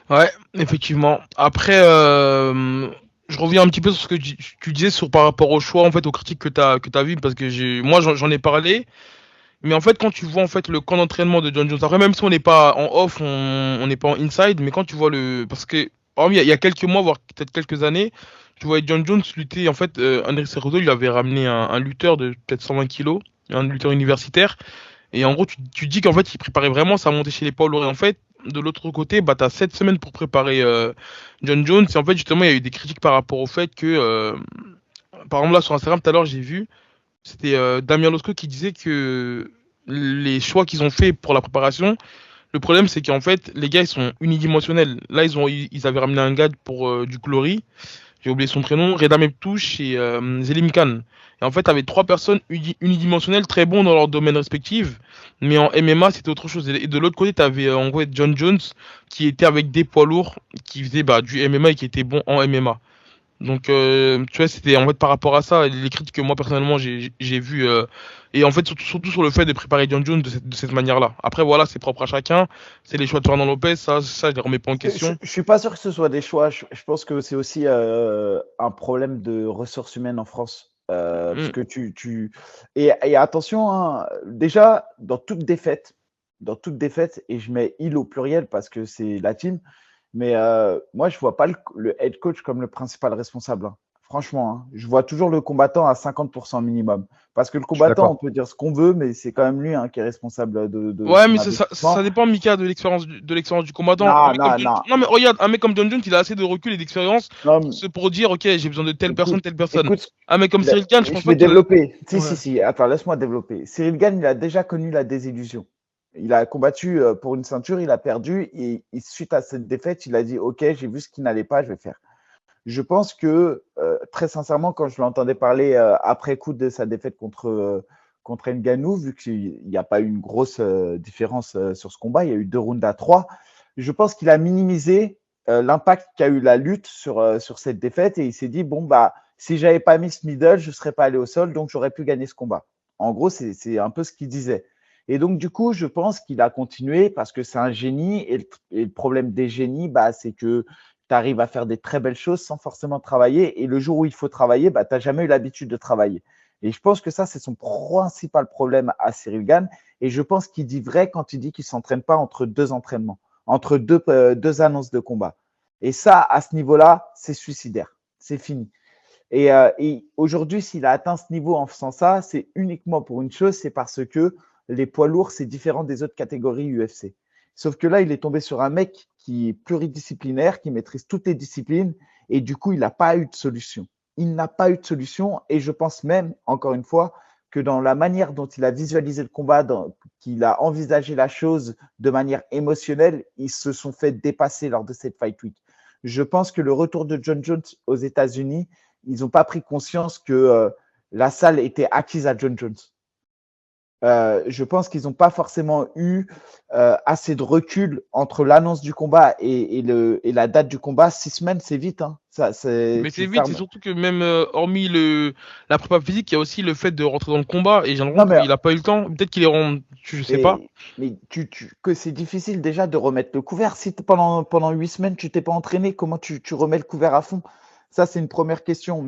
Ouais, effectivement. Après, je reviens un petit peu sur ce que tu disais par rapport au choix, en fait, aux critiques que t'as vues, parce que moi, j'en ai parlé. Mais en fait, quand tu vois en fait le camp d'entraînement de John Jones, après même si on n'est pas en off, on n'est pas en inside, mais quand tu vois parce que hormis il y a quelques mois, voire peut-être quelques années, tu voyais John Jones lutter. En fait, André Cejudo, il avait ramené un lutteur de peut-être 120 kilos, un lutteur universitaire, et en gros, tu dis qu'en fait, il préparait vraiment sa montée chez les poids lourds. Et en fait, de l'autre côté, bah t'as 7 semaines pour préparer John Jones. Et en fait, justement, il y a eu des critiques par rapport au fait que, par exemple là sur Instagram, tout à l'heure, j'ai vu. C'était Damien Losco qui disait que les choix qu'ils ont fait pour la préparation, le problème c'est qu'en fait les gars ils sont unidimensionnels. Là ils avaient ramené un gars pour du Glory, j'ai oublié son prénom, Reda Meptouche et Zelim Khan. Et en fait t'avais trois personnes unidimensionnelles très bons dans leur domaine respectif, mais en MMA c'était autre chose. Et de l'autre côté t'avais en gros John Jones qui était avec des poids lourds, qui faisait bah, du MMA et qui était bon en MMA. Donc, tu vois, c'était en fait par rapport à ça, les critiques que moi personnellement j'ai vues, et en fait surtout sur le fait de préparer John Jones de cette manière-là. Après voilà, c'est propre à chacun, c'est les choix de Fernand Lopez, ça je les remets pas en question. Je suis pas sûr que ce soit des choix. Je pense que c'est aussi un problème de ressources humaines en France. Parce Mm. que et attention, hein, déjà, dans toute défaite, et je mets il au pluriel parce que c'est la team, mais moi, je vois pas le head coach comme le principal responsable, hein. Franchement, hein. Je vois toujours le combattant à 50% minimum. Parce que le Je suis combattant, d'accord. on peut dire ce qu'on veut, mais c'est quand même lui, hein, qui est responsable de Ouais, son mais investissement. ça dépend, Mika, de l'expérience du combattant. Non, non, non. Non, mais regarde, un mec comme John Jones, il a assez de recul et d'expérience Non, pour dire, ok, j'ai besoin de écoute, telle personne. écoute, Un mec comme Cyril Gane, je pense je pas vais qu'il a. développer. Si, Ouais. si, si. Attends, laisse-moi développer. Cyril Gane, il a déjà connu la désillusion. Il a combattu pour une ceinture, il a perdu et suite à cette défaite, il a dit ok, j'ai vu ce qui n'allait pas, je vais faire. Je pense que très sincèrement, quand je l'entendais parler après coup de sa défaite contre Ngannou, vu qu'il n'y a pas eu une grosse différence sur ce combat, il y a eu 2 rounds à 3. Je pense qu'il a minimisé l'impact qu'a eu la lutte sur cette défaite et il s'est dit bon bah si j'avais pas mis ce middle, je serais pas allé au sol, donc j'aurais pu gagner ce combat. En gros, c'est un peu ce qu'il disait. Et donc du coup, je pense qu'il a continué parce que c'est un génie et le problème des génies, bah, c'est que tu arrives à faire des très belles choses sans forcément travailler. Et le jour où il faut travailler, bah, tu n'as jamais eu l'habitude de travailler. Et je pense que ça, c'est son principal problème à Cyril Gann. Et je pense qu'il dit vrai quand il dit qu'il ne s'entraîne pas entre deux entraînements, entre deux annonces de combat. Et ça, à ce niveau-là, c'est suicidaire. C'est fini. Et aujourd'hui, s'il a atteint ce niveau en faisant ça, c'est uniquement pour une chose, c'est parce que les poids lourds, c'est différent des autres catégories UFC. Sauf que là, il est tombé sur un mec qui est pluridisciplinaire, qui maîtrise toutes les disciplines, et du coup, il n'a pas eu de solution. Il n'a pas eu de solution, et je pense même, encore une fois, que dans la manière dont il a visualisé le combat, qu'il a envisagé la chose de manière émotionnelle, ils se sont fait dépasser lors de cette Fight Week. Je pense que le retour de John Jones aux États-Unis, ils n'ont pas pris conscience que la salle était acquise à John Jones. Je pense qu'ils n'ont pas forcément eu assez de recul entre l'annonce du combat et la date du combat. 6 semaines, c'est vite. Hein. Mais Tu c'est vite, c'est fermes. surtout que même hormis la prépa physique, il y a aussi le fait de rentrer dans le combat et j'ai Non, l'impression mais, qu'il a pas eu le temps. Peut-être qu'il est rendu, je sais pas. mais que c'est difficile déjà de remettre le couvert. Si pendant 8 semaines, tu t'es pas entraîné, comment tu remets le couvert à fond? Ça, c'est une première question.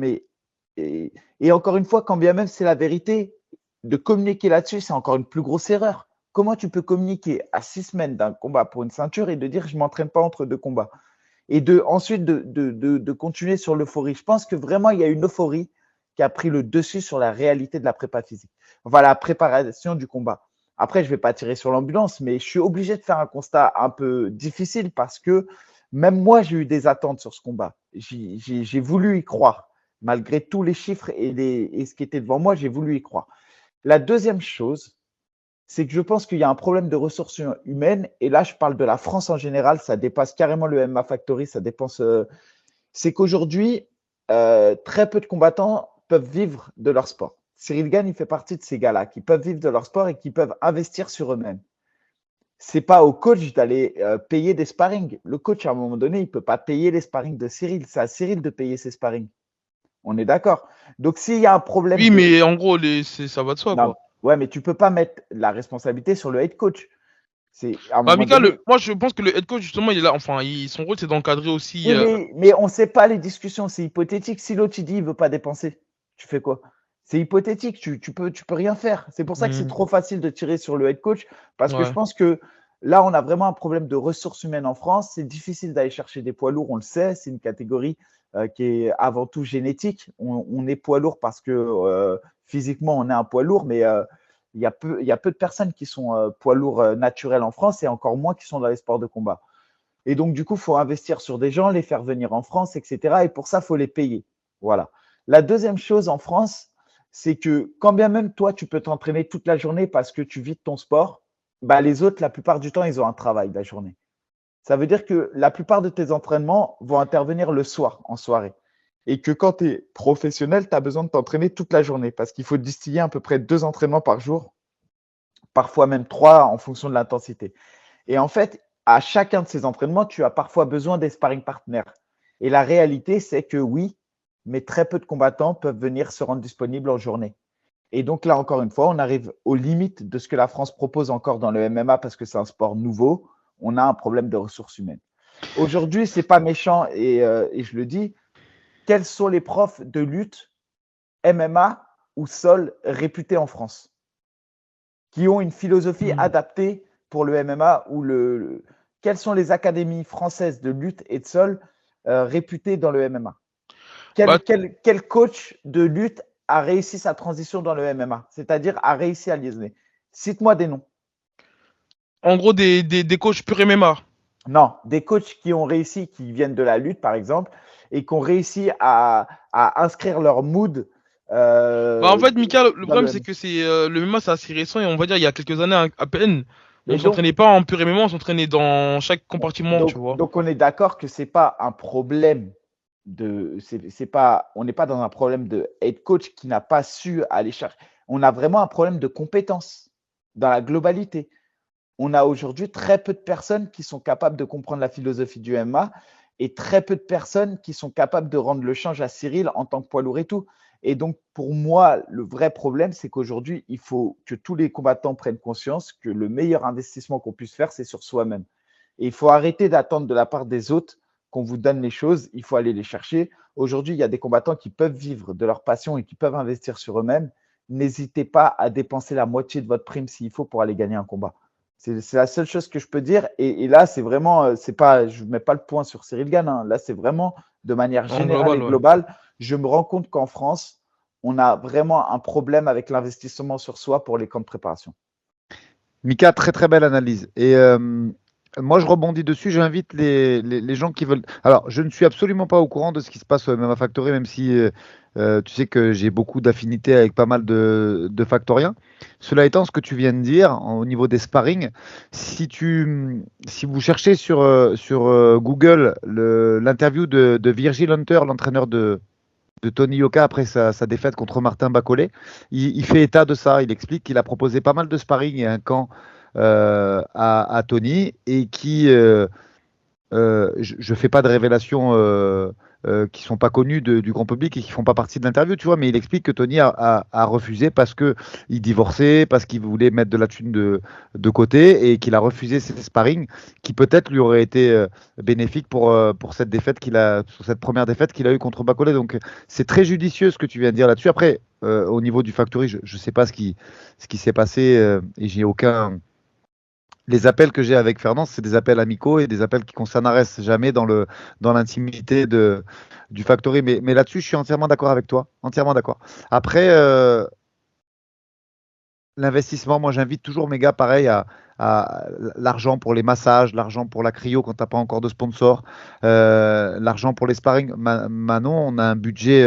Et encore une fois, quand bien même c'est la vérité, de communiquer là-dessus, c'est encore une plus grosse erreur. Comment tu peux communiquer à 6 semaines d'un combat pour une ceinture et de dire je ne m'entraîne pas entre deux combats et ensuite de continuer sur l'euphorie. Je pense que vraiment, il y a une euphorie qui a pris le dessus sur la réalité de la prépa physique. Enfin, la préparation du combat. Après, je ne vais pas tirer sur l'ambulance, mais je suis obligé de faire un constat un peu difficile parce que même moi, j'ai eu des attentes sur ce combat. J'ai voulu y croire. Malgré tous les chiffres et ce qui était devant moi, j'ai voulu y croire. La deuxième chose, c'est que je pense qu'il y a un problème de ressources humaines. Et là, je parle de la France en général. Ça dépasse carrément le MMA Factory. Ça dépense. C'est qu'aujourd'hui, très peu de combattants peuvent vivre de leur sport. Cyril Gane, il fait partie de ces gars-là qui peuvent vivre de leur sport et qui peuvent investir sur eux-mêmes. C'est pas au coach d'aller payer des sparring. Le coach, à un moment donné, il peut pas payer les sparring de Cyril. C'est à Cyril de payer ses sparring. On est d'accord. Donc, s'il y a un problème Oui, de. mais en gros, ça va de soi, Non, quoi. ouais, mais tu peux pas mettre la responsabilité sur le head coach. À un Bah, moment Mika, donné. moi, je pense que le head coach, justement, il est là. Enfin, son rôle, c'est d'encadrer aussi. Oui, mais on ne sait pas les discussions, c'est hypothétique. Si l'autre il dit il veut pas dépenser, tu fais quoi? C'est hypothétique, tu peux rien faire. C'est pour ça que c'est trop facile de tirer sur le head coach, parce que je Ouais. pense que là, on a vraiment un problème de ressources humaines en France. C'est difficile d'aller chercher des poids lourds, on le sait. C'est une catégorie qui est avant tout génétique. On est poids lourd parce que physiquement, on est un poids lourd, mais il y a peu de personnes qui sont poids lourds naturels en France et encore moins qui sont dans les sports de combat. Et donc, du coup, il faut investir sur des gens, les faire venir en France, etc. Et pour ça, il faut les payer. Voilà. La deuxième chose en France, c'est que quand bien même toi, tu peux t'entraîner toute la journée parce que tu vis de ton sport, bah, les autres, la plupart du temps, ils ont un travail la journée. Ça veut dire que la plupart de tes entraînements vont intervenir le soir, en soirée. Et que quand tu es professionnel, tu as besoin de t'entraîner toute la journée parce qu'il faut distiller à peu près 2 entraînements par jour, parfois même 3 en fonction de l'intensité. Et en fait, à chacun de ces entraînements, tu as parfois besoin des sparring partners. Et la réalité, c'est que oui, mais très peu de combattants peuvent venir se rendre disponibles en journée. Et donc là, encore une fois, on arrive aux limites de ce que la France propose encore dans le MMA parce que c'est un sport nouveau. On a un problème de ressources humaines. Aujourd'hui, c'est pas méchant et je le dis. Quels sont les profs de lutte MMA ou sol réputés en France qui ont une philosophie adaptée pour le MMA ou quelles sont les académies françaises de lutte et de sol réputées dans le MMA? Bah, Quel coach de lutte a réussi sa transition dans le MMA, c'est-à-dire a réussi à liaisonner? Cite-moi des noms. en gros, des coachs pur MMA. Non, des coachs qui ont réussi, qui viennent de la lutte par exemple, et qui ont réussi à inscrire leur mood. Bah, en fait, Mika, le Dans problème, le c'est MMA. que le MMA, c'est assez récent et on va dire, il y a quelques années à peine, on Et donc, s'entraînait pas en pur MMA, on s'entraînait dans chaque compartiment, tu vois. donc on est d'accord que c'est pas un problème c'est pas, on n'est pas dans un problème de head coach qui n'a pas su aller chercher. On a vraiment un problème de compétence dans la globalité. On a aujourd'hui très peu de personnes qui sont capables de comprendre la philosophie du MMA et très peu de personnes qui sont capables de rendre le change à Cyril en tant que poids lourd et tout. Et donc, pour moi, le vrai problème, c'est qu'aujourd'hui, il faut que tous les combattants prennent conscience que le meilleur investissement qu'on puisse faire, c'est sur soi-même. Et il faut arrêter d'attendre de la part des autres qu'on vous donne les choses. Il faut aller les chercher. Aujourd'hui, il y a des combattants qui peuvent vivre de leur passion et qui peuvent investir sur eux-mêmes. N'hésitez pas à dépenser la moitié de votre prime s'il faut pour aller gagner un combat. C'est la seule chose que je peux dire. Et là, c'est vraiment, c'est pas, je ne mets pas le point sur Cyril Gane. Hein. Là, c'est vraiment de manière En générale et global, ouais. globale. Je me rends compte qu'en France, on a vraiment un problème avec l'investissement sur soi pour les camps de préparation. Mika, très très belle analyse. Et moi, je rebondis dessus. J'invite les gens qui veulent. Alors, je ne suis absolument pas au courant de ce qui se passe au MMA Factory, même si tu sais que j'ai beaucoup d'affinités avec pas mal de factoriens. Cela étant, ce que tu viens de dire au niveau des sparring, si vous cherchez sur Google l'interview de Virgil Hunter, l'entraîneur de Tony Yoka après sa défaite contre Martin Bacolé. Il fait état de ça. Il explique qu'il a proposé pas mal de sparring et un camp à Tony et je ne fais pas de révélations qui sont pas connues du grand public et qui font pas partie de l'interview, tu vois, mais il explique que Tony a refusé parce que il divorçait, parce qu'il voulait mettre de la thune de côté et qu'il a refusé ses sparring qui peut-être lui auraient été bénéfiques pour cette défaite sur cette première défaite qu'il a eue contre Bacolé. Donc c'est très judicieux ce que tu viens de dire là-dessus. Après, au niveau du Factory, je ne sais pas ce qui s'est passé et j'ai aucun. Les appels que j'ai avec Fernand, c'est des appels amicaux et des appels qui concernent jamais dans l'intimité du Factory. Mais là-dessus, je suis entièrement d'accord avec toi. Entièrement d'accord. Après, l'investissement, moi, j'invite toujours mes gars, pareil, à l'argent pour les massages, l'argent pour la cryo quand tu n'as pas encore de sponsor, l'argent pour les sparring. Manon, on a un budget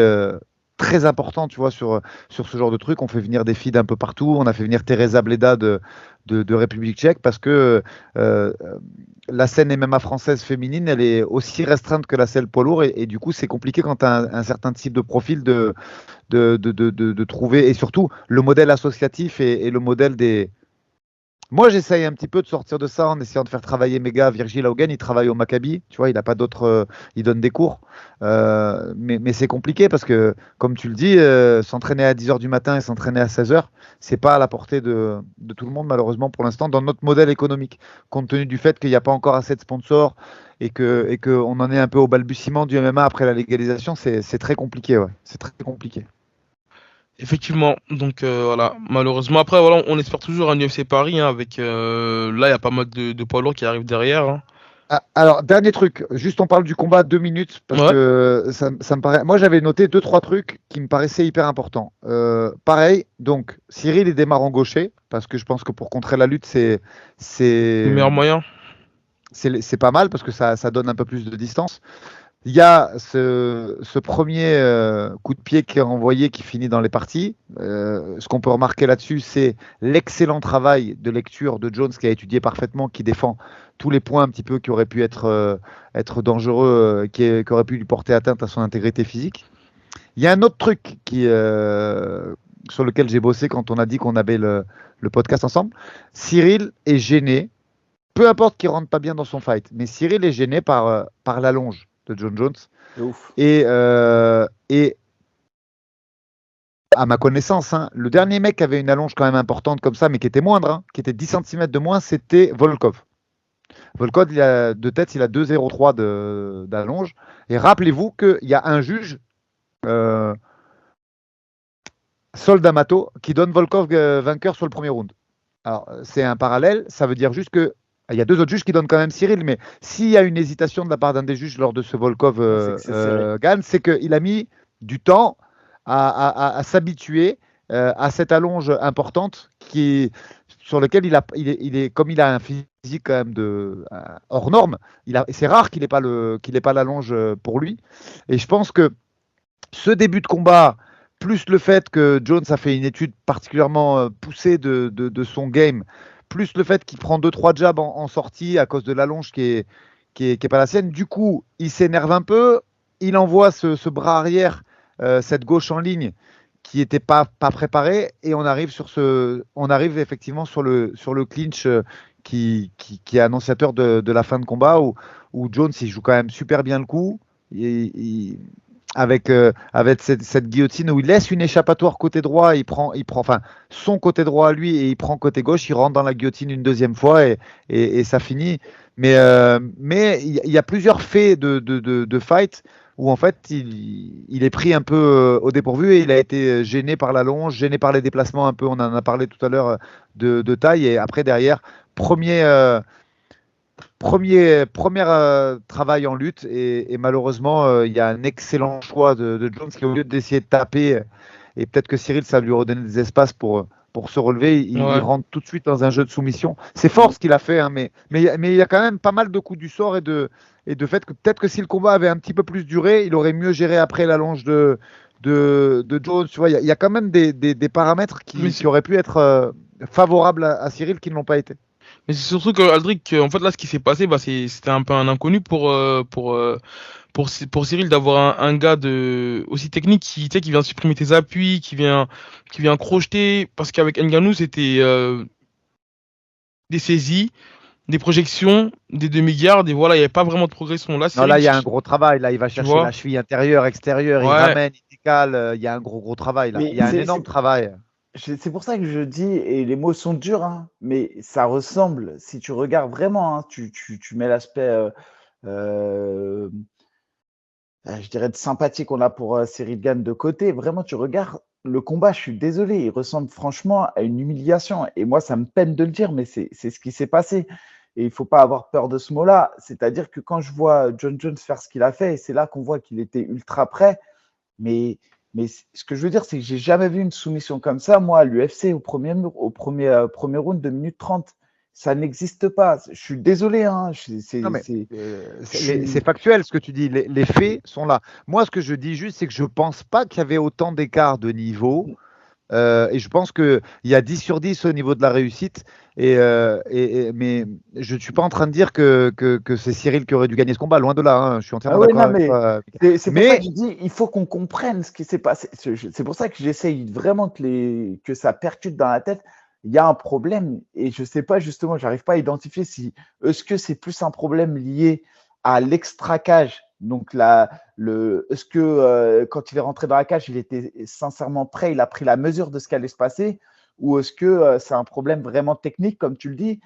très important, tu vois, sur ce genre de truc. On fait venir des filles d'un peu partout. On a fait venir Teresa Bleda de République tchèque parce que la scène MMA française féminine, elle est aussi restreinte que la scène poids lourd et du coup, c'est compliqué quand tu as un certain type de profil de trouver et surtout le modèle associatif et le modèle des Moi, j'essaye un petit peu de sortir de ça en essayant de faire travailler mes gars. Virgil Haugen, il travaille au Maccabi. Tu vois, il n'a pas d'autres. Il donne des cours. Mais c'est compliqué parce que, comme tu le dis, s'entraîner à 10h du matin et s'entraîner à 16h, c'est pas à la portée de tout le monde, malheureusement, pour l'instant, dans notre modèle économique. Compte tenu du fait qu'il n'y a pas encore assez de sponsors et qu'on en est un peu au balbutiement du MMA après la légalisation, c'est très compliqué. Ouais. C'est très compliqué. Effectivement, donc voilà, malheureusement. Après, voilà, on espère toujours un UFC Paris, hein, avec là, il y a pas mal de poids lourds qui arrivent derrière, hein. Ah, alors, dernier truc, juste on parle du combat 2 minutes parce Ouais, que ça me paraît. Moi, j'avais noté deux, trois trucs qui me paraissaient hyper importants. Pareil, donc Cyril il démarre en gaucher parce que je pense que pour contrer la lutte, le c'est meilleur moyen. c'est pas mal parce que ça donne un peu plus de distance. Il y a ce premier coup de pied qui est envoyé qui finit dans les parties. Ce qu'on peut remarquer là-dessus, c'est l'excellent travail de lecture de Jones qui a étudié parfaitement, qui défend tous les points un petit peu qui auraient pu être dangereux, qui auraient pu lui porter atteinte à son intégrité physique. Il y a un autre truc sur lequel j'ai bossé quand on a dit qu'on avait le podcast ensemble. Cyril est gêné, peu importe qu'il rentre pas bien dans son fight, mais Cyril est gêné par l'allonge de John Jones. C'est ouf. Et à ma connaissance, hein, le dernier mec qui avait une allonge quand même importante comme ça, mais qui était moindre, hein, qui était 10 cm de moins, c'était Volkov. Volkov, de tête, il a 2,03 d'allonge. Et rappelez-vous qu'il y a un juge, Sol D'Amato, qui donne Volkov vainqueur sur le premier round. Alors, c'est un parallèle, ça veut dire juste que il y a deux autres juges qui donnent quand même Cyril, mais s'il y a une hésitation de la part d'un des juges lors de ce Volkov Gann, c'est qu'il a mis du temps à s'habituer à cette allonge importante sur lequel comme il a un physique quand même hors norme, c'est rare qu'il n'ait pas l'allonge pour lui. Et je pense que ce début de combat, plus le fait que Jones a fait une étude particulièrement poussée de son game, plus le fait qu'il prend 2-3 jabs en sortie à cause de l'allonge qui est pas la sienne, du coup, il s'énerve un peu, il envoie ce bras arrière, cette gauche en ligne qui n'était pas préparée, et on arrive effectivement sur le clinch qui est annonciateur de la fin de combat où Jones il joue quand même super bien le coup. Avec cette guillotine où il laisse une échappatoire côté droit, il prend enfin son côté droit à lui et il prend côté gauche, il rentre dans la guillotine une deuxième fois et ça finit. Mais il y a plusieurs faits de fight où en fait il est pris un peu au dépourvu et il a été gêné par la longe, gêné par les déplacements un peu, on en a parlé tout à l'heure de taille, et après derrière premier travail en lutte, et malheureusement, il y a un excellent choix de Jones qui, au lieu d'essayer de taper, et peut-être que Cyril, ça lui redonner des espaces pour se relever, il Ouais. rentre tout de suite dans un jeu de soumission. C'est fort ce qu'il a fait, hein, mais il y a quand même pas mal de coups du sort et de fait que peut-être que si le combat avait un petit peu plus duré, il aurait mieux géré après la longe de Jones. Tu vois, il y a quand même des paramètres qui auraient pu être favorables à Cyril qui ne l'ont pas été. Mais c'est surtout que Aldric, en fait là, ce qui s'est passé, bah, c'était un peu un inconnu pour Cyril d'avoir un gars aussi technique qui, tu sais, qui vient supprimer tes appuis, qui vient crocheter, parce qu'avec Ngannou, c'était des saisies, des projections, des demi-gardes, et voilà, il n'y avait pas vraiment de progression. Là, Non, Cyril, là, il y a un gros travail. Là, il va tu chercher vois, la cheville intérieure, extérieure, il ouais, ramène, il décale. Il y a un gros travail là. Mais Il y a un énorme travail. c'est pour ça que je dis, et les mots sont durs, hein, mais ça ressemble, si tu regardes vraiment, hein, tu mets l'aspect, euh, je dirais, de sympathie qu'on a pour Cyril Gane de côté. Vraiment, tu regardes le combat, je suis désolé, il ressemble franchement à une humiliation. Et moi, ça me peine de le dire, mais c'est ce qui s'est passé. Et il ne faut pas avoir peur de ce mot-là. C'est-à-dire que quand je vois John Jones faire ce qu'il a fait, et c'est là qu'on voit qu'il était ultra prêt, mais, mais ce que je veux dire, c'est que j'ai jamais vu une soumission comme ça, moi, à l'UFC, au premier round de minute 30. Ça n'existe pas. Je suis désolé, hein. Non, mais Je suis. c'est factuel ce que tu dis. Les faits sont là. Moi, ce que je dis juste, c'est que je pense pas qu'il y avait autant d'écart de niveau. Et je pense qu'il y a 10 sur 10 au niveau de la réussite. Mais je ne suis pas en train de dire que c'est Cyril qui aurait dû gagner ce combat. Loin de là, hein. Je suis Ah entièrement oui, d'accord non, avec mais toi. c'est pour ça que Mais je dis, il faut qu'on comprenne ce qui s'est passé. C'est pour ça que j'essaye vraiment que ça percute dans la tête. il y a un problème et je sais pas justement, j'arrive pas à identifier si est-ce que c'est plus un problème lié à l'extra-cage. Donc est-ce que quand il est rentré dans la cage, il était sincèrement prêt, il a pris la mesure de ce qui allait se passer, ou est-ce que c'est un problème vraiment technique, comme tu le dis,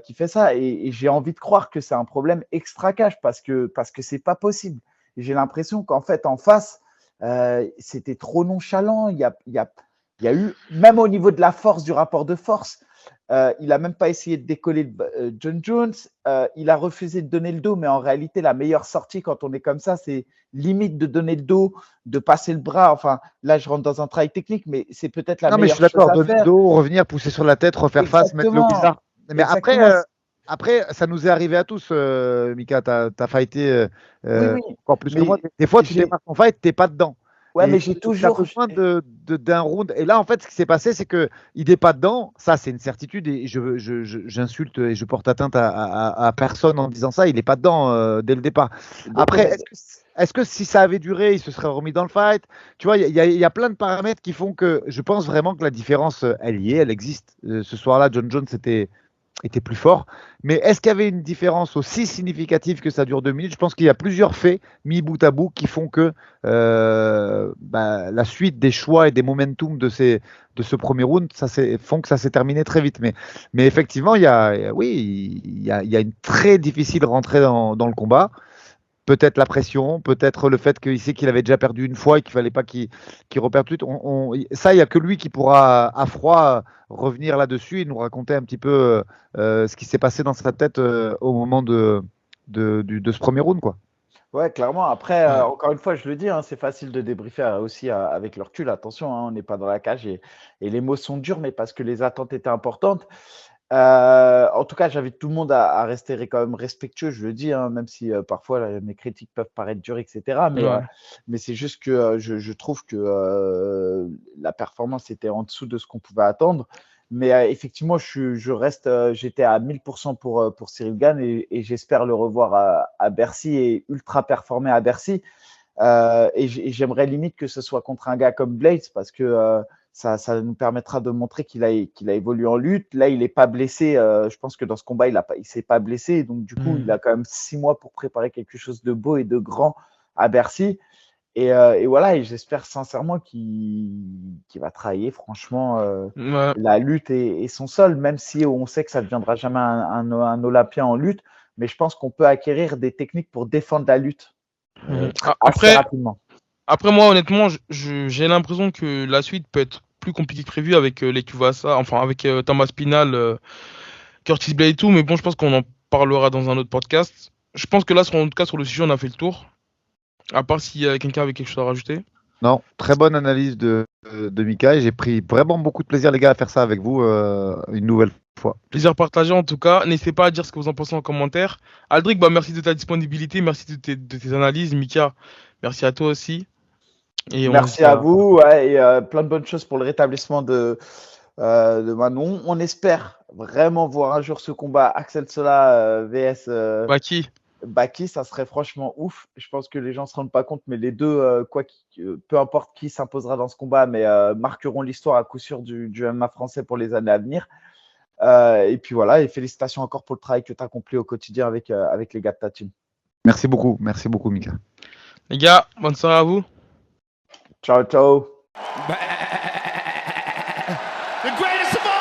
qui fait ça? Et j'ai envie de croire que c'est un problème extra-cage parce que c'est pas possible. Et j'ai l'impression qu'en fait, en face, c'était trop nonchalant. Il y a eu, même au niveau de la force, du rapport de force, il n'a même pas essayé de décoller John Jones. Il a refusé de donner le dos, mais en réalité, la meilleure sortie quand on est comme ça, c'est limite de donner le dos, de passer le bras. Enfin, là, je rentre dans un travail technique, mais c'est peut-être la Non, mais je meilleure suis chose d'accord. à Donner le faire. dos, revenir, pousser sur la tête, refaire face, mettre le Exactement. wizard. Mais Exactement. après, ça nous est arrivé à tous, Mika. Tu as fighté Oui, oui. encore plus que Mais moi. Des fois, tu j'ai, démarres ton fight, tu n'es pas dedans. ouais, mais Et j'ai tu as toujours, besoin d'un round. Et là, en fait, ce qui s'est passé, c'est qu'il n'est pas dedans. Ça, c'est une certitude. Et j'insulte et je porte atteinte à personne en disant ça. Il n'est pas dedans dès le départ. Après, est-ce que si ça avait duré, il se serait remis dans le fight? Tu vois, il y a plein de paramètres qui font que je pense vraiment que la différence, elle y est, elle existe. Ce soir-là, John Jones était plus fort. Mais est-ce qu'il y avait une différence aussi significative que ça dure 2 minutes? Je pense qu'il y a plusieurs faits mis bout à bout qui font que la suite des choix et des momentum de ce premier round, font que ça s'est terminé très vite. Mais effectivement, il y a une très difficile rentrée dans le combat. Peut-être la pression, peut-être le fait qu'il sait qu'il avait déjà perdu une fois et qu'il fallait pas qu'il reperde tout de suite. Ça, il n'y a que lui qui pourra à froid revenir là-dessus et nous raconter un petit peu ce qui s'est passé dans sa tête au moment de ce premier round, quoi. Ouais, clairement. Après, encore une fois, je le dis, hein, c'est facile de débriefer aussi avec le recul. Attention, hein, on n'est pas dans la cage et les mots sont durs, mais parce que les attentes étaient importantes. En tout cas, j'invite tout le monde à rester quand même respectueux, je le dis, hein, même si parfois mes critiques peuvent paraître dures, etc. Mais c'est juste que je trouve que la performance était en dessous de ce qu'on pouvait attendre. Mais effectivement, j'étais à 1000% pour Cyril Gane et j'espère le revoir à Bercy et ultra performer à Bercy. Et j'aimerais limite que ce soit contre un gars comme Blades parce que ça nous permettra de montrer qu'il a évolué en lutte. Là, il n'est pas blessé. Je pense que dans ce combat, il ne s'est pas blessé. Donc, du coup, il a quand même 6 mois pour préparer quelque chose de beau et de grand à Bercy. Et voilà, et j'espère sincèrement qu'il va travailler franchement la lutte et son sol, même si on sait que ça ne deviendra jamais un Olympien en lutte. Mais je pense qu'on peut acquérir des techniques pour défendre la lutte assez rapidement. Après, moi, honnêtement, j'ai l'impression que la suite peut être plus compliquée que prévu avec les Tuivasa, enfin avec Thomas Pinal, Curtis Blade et tout. Mais bon, je pense qu'on en parlera dans un autre podcast. Je pense que là, en tout cas, sur le sujet, on a fait le tour. À part s'il y a quelqu'un avec quelque chose à rajouter. Non, très bonne analyse de Mika. J'ai pris vraiment beaucoup de plaisir, les gars, à faire ça avec vous une nouvelle fois. Plaisir partagé en tout cas. N'hésitez pas à dire ce que vous en pensez en commentaire. Aldric, merci de ta disponibilité, merci de tes analyses. Mika, merci à toi aussi. Et merci à vous et plein de bonnes choses pour le rétablissement de Manon. On espère vraiment voir un jour ce combat Axel Sola vs Baki, ça serait franchement ouf. Je pense que les gens ne se rendent pas compte, mais les deux, peu importe qui s'imposera dans ce combat, mais marqueront l'histoire à coup sûr du MMA français pour les années à venir. Et puis voilà, et félicitations encore pour le travail que tu as accompli au quotidien avec les gars de ta team. Merci beaucoup, Mika. Les gars, bonne soirée à vous. Ciao, ciao. The greatest of all